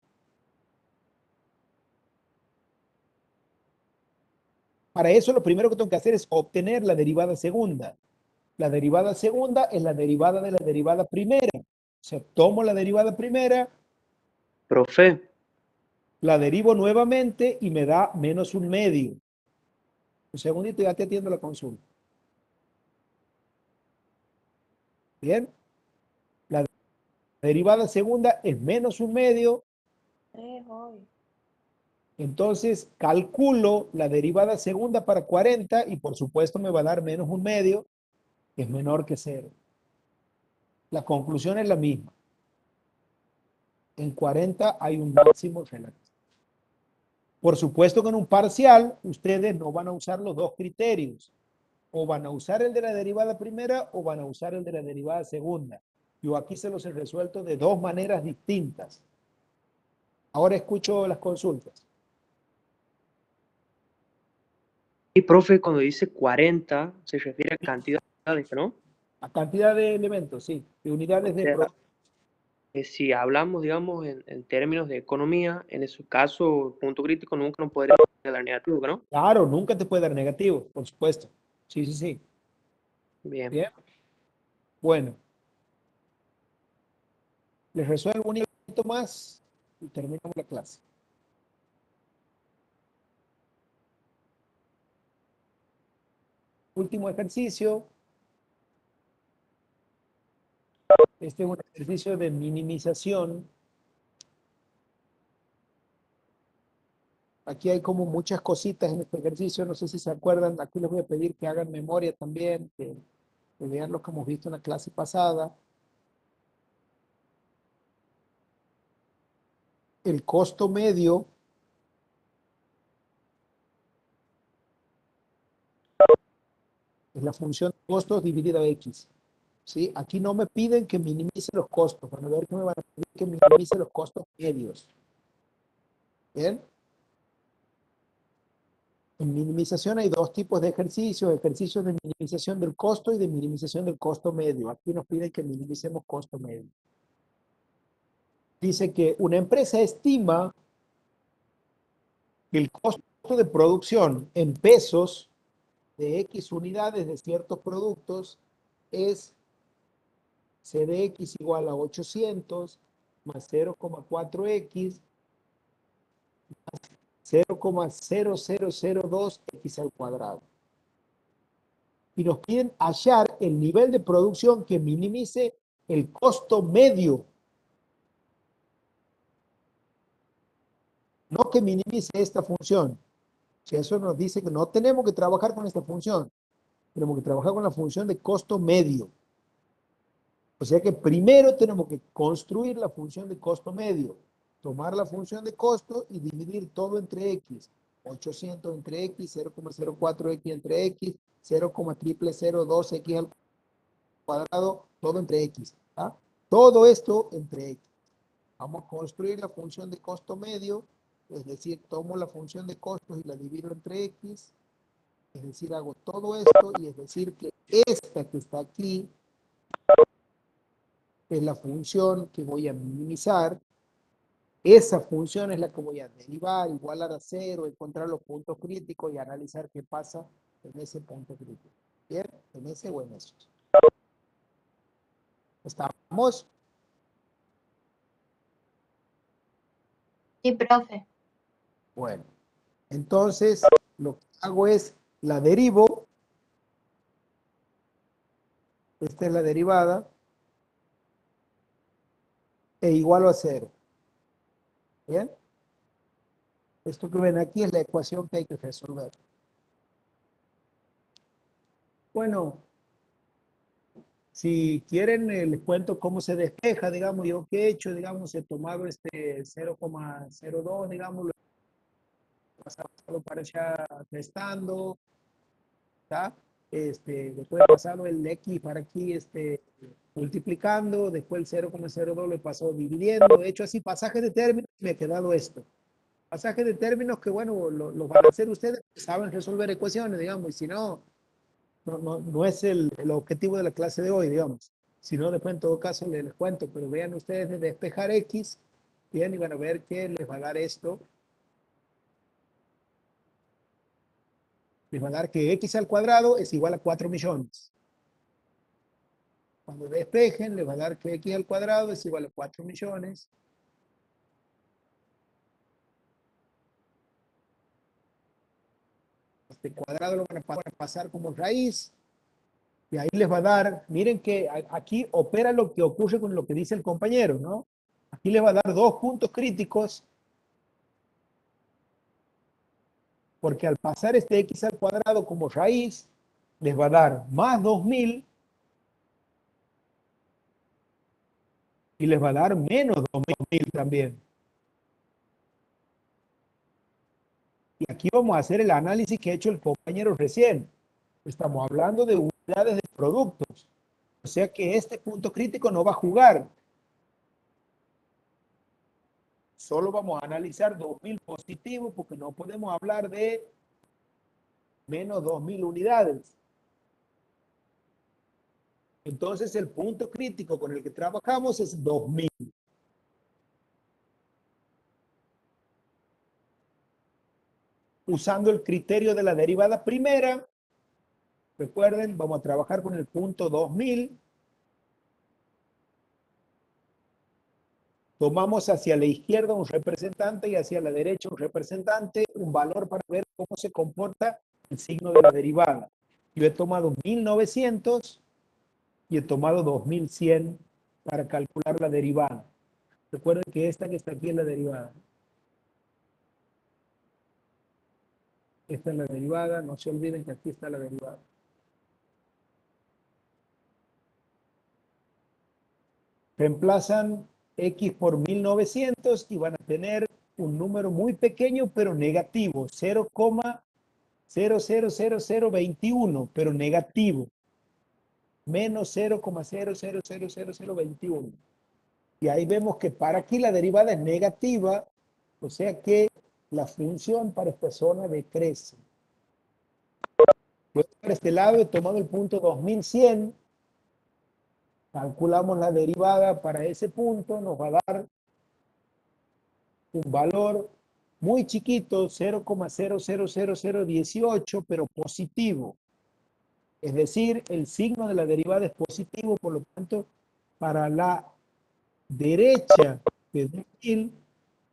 Speaker 1: Para eso lo primero que tengo que hacer es obtener la derivada segunda. La derivada segunda es la derivada de la derivada primera. O sea, tomo la derivada primera,
Speaker 2: Profe,
Speaker 1: la derivo nuevamente y me da menos un medio. Un segundito y ya te atiendo la consulta. Bien. La derivada segunda es menos un medio. Entonces calculo la derivada segunda para 40 y por supuesto me va a dar menos un medio, que es menor que 0. La conclusión es la misma. En 40 hay un máximo relativo. Por supuesto que en un parcial ustedes no van a usar los dos criterios. O van a usar el de la derivada primera o van a usar el de la derivada segunda. Yo aquí se los he resuelto de dos maneras distintas. Ahora escucho las consultas.
Speaker 2: y profe, cuando dice 40, se refiere a cantidades, ¿no?
Speaker 1: A cantidad de elementos, sí. De unidades de
Speaker 2: O sea,
Speaker 1: producto.
Speaker 2: si hablamos, digamos, en términos de economía, en ese caso, el punto crítico nunca nos podría dar negativo, ¿no?
Speaker 1: Claro, nunca te puede dar negativo, por supuesto. Sí, sí, sí.
Speaker 2: Bien.
Speaker 1: Bien. Bueno. Les resuelvo un poquito más y terminamos la clase. Último ejercicio. Este es un ejercicio de minimización. Aquí hay como muchas cositas en este ejercicio. No sé si se acuerdan. Aquí les voy a pedir que hagan memoria también, que vean lo que hemos visto en la clase pasada. El costo medio es la función de costos dividida X. ¿Sí? Aquí no me piden que minimice los costos. Van a ver que me van a pedir que minimice los costos medios. ¿Bien? En minimización hay dos tipos de ejercicios. Ejercicios de minimización del costo y de minimización del costo medio. Aquí nos piden que minimicemos costo medio. Dice que una empresa estima que el costo de producción en pesos de X unidades de ciertos productos es CDX igual a 800 más 0,4X más 0,0002X al cuadrado. Y nos piden hallar el nivel de producción que minimice el costo medio. No que minimice esta función. Si eso nos dice que no tenemos que trabajar con esta función. Tenemos que trabajar con la función de costo medio. O sea que primero tenemos que construir la función de costo medio. Tomar la función de costo y dividir todo entre X. 800 entre X, 0,04X entre X, 0,0002X al cuadrado, todo entre X. ¿Ah? Todo esto entre X. Vamos a construir la función de costo medio, es decir, tomo la función de costos y la divido entre X, es decir, hago todo esto y es decir que esta que está aquí es la función que voy a minimizar. Esa función es la que voy a derivar, igualar a 0, encontrar los puntos críticos y analizar qué pasa en ese punto crítico. ¿Bien? En ese o en esos. ¿Estamos?
Speaker 5: Sí, profe.
Speaker 1: Bueno, entonces lo que hago es la derivo. Esta es la derivada. E igualo a 0. ¿Bien? Esto que ven aquí es la ecuación que hay que resolver. Bueno, si quieren les cuento cómo se despeja, digamos, yo qué he hecho, digamos, he tomado este 0,02, digamos, lo he pasado para allá testando, ¿está? Después he pasado el X para aquí, multiplicando, después el 0,02 lo he pasado dividiendo, he hecho así pasajes de términos y me ha quedado esto. pasaje de términos que, bueno, lo van a hacer ustedes, saben resolver ecuaciones, digamos, y si no, no es el objetivo de la clase de hoy, digamos. Si no, después en todo caso les cuento, pero vean ustedes de despejar X, bien, y van a ver que les va a dar esto. Les va a dar que X al cuadrado es igual a 4 millones. Cuando despejen, les va a dar que X al cuadrado es igual a 4 millones. Este cuadrado lo van a pasar como raíz. Y ahí les va a dar, miren que aquí opera lo que ocurre con lo que dice el compañero, ¿no? Aquí les va a dar 2 puntos críticos, porque al pasar este X al cuadrado como raíz, les va a dar más 2000 y les va a dar menos 2000 también. Y aquí vamos a hacer el análisis que ha hecho el compañero recién. Estamos hablando de unidades de productos. O sea que este punto crítico no va a jugar. Solo vamos a analizar 2000 positivos porque no podemos hablar de menos 2000 unidades. Entonces el punto crítico con el que trabajamos es 2000. Usando el criterio de la derivada primera, recuerden, vamos a trabajar con el punto 2000. Tomamos hacia la izquierda un representante y hacia la derecha un representante, un valor para ver cómo se comporta el signo de la derivada. Yo he tomado 1900 y he tomado 2100 para calcular la derivada. Recuerden que esta que está aquí es la derivada. Esta es la derivada, no se olviden que aquí está la derivada. Reemplazan X por 1900 y van a tener un número muy pequeño pero negativo, 0,000021, pero negativo, menos 0,000021. Y ahí vemos que para aquí la derivada es negativa, o sea que la función para esta zona decrece. Luego para este lado he tomado el punto 2100, calculamos la derivada para ese punto, nos va a dar un valor muy chiquito, 0,000018, pero positivo. Es decir, el signo de la derivada es positivo, por lo tanto, para la derecha de 2000,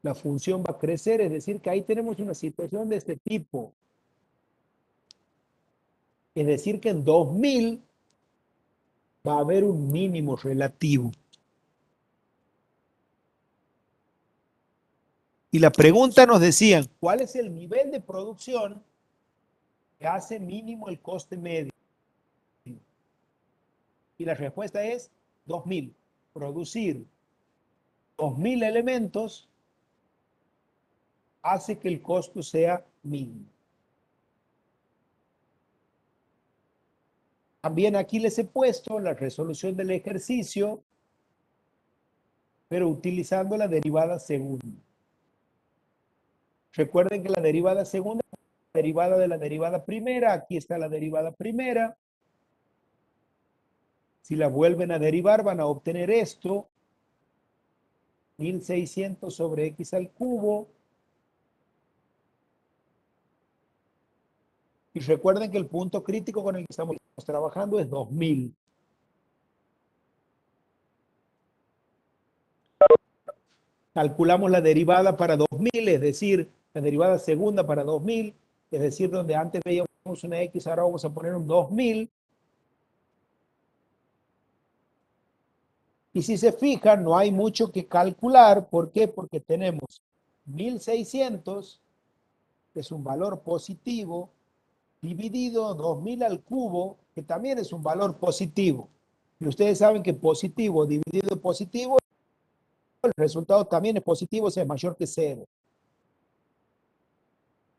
Speaker 1: la función va a crecer, es decir, que ahí tenemos una situación de este tipo. Es decir, que en 2000 va a haber un mínimo relativo. Y la pregunta nos decían, ¿cuál es el nivel de producción que hace mínimo el coste medio? Y la respuesta es 2000. Producir 2000 elementos hace que el costo sea mínimo. También aquí les he puesto la resolución del ejercicio, pero utilizando la derivada segunda. Recuerden que la derivada segunda es la derivada de la derivada primera. Aquí está la derivada primera. Si la vuelven a derivar, van a obtener esto. 1600 sobre x al cubo. Y recuerden que el punto crítico con el que estamos trabajando es 2000. Calculamos la derivada para 2000, es decir, la derivada segunda para 2000, es decir, donde antes veíamos una x, ahora vamos a poner un 2000. Y si se fijan, no hay mucho que calcular. ¿Por qué? Porque tenemos 1600, que es un valor positivo, dividido 2000 al cubo, que también es un valor positivo. Y ustedes saben que positivo dividido positivo, el resultado también es positivo, o sea, es mayor que 0.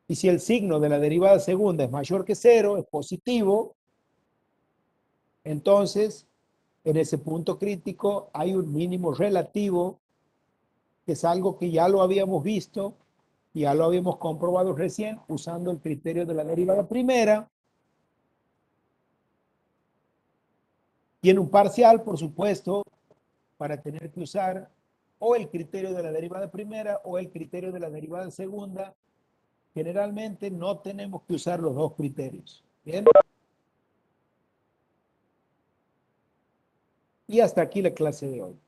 Speaker 1: Y si el signo de la derivada segunda es mayor que 0, es positivo, entonces en ese punto crítico hay un mínimo relativo, que es algo que ya lo habíamos visto Ya lo habíamos comprobado recién usando el criterio de la derivada primera. Tiene un parcial, por supuesto, para tener que usar o el criterio de la derivada primera o el criterio de la derivada segunda. Generalmente no tenemos que usar los dos criterios. ¿Bien? Y hasta aquí la clase de hoy.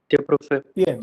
Speaker 2: Sí, profe.
Speaker 1: Bien.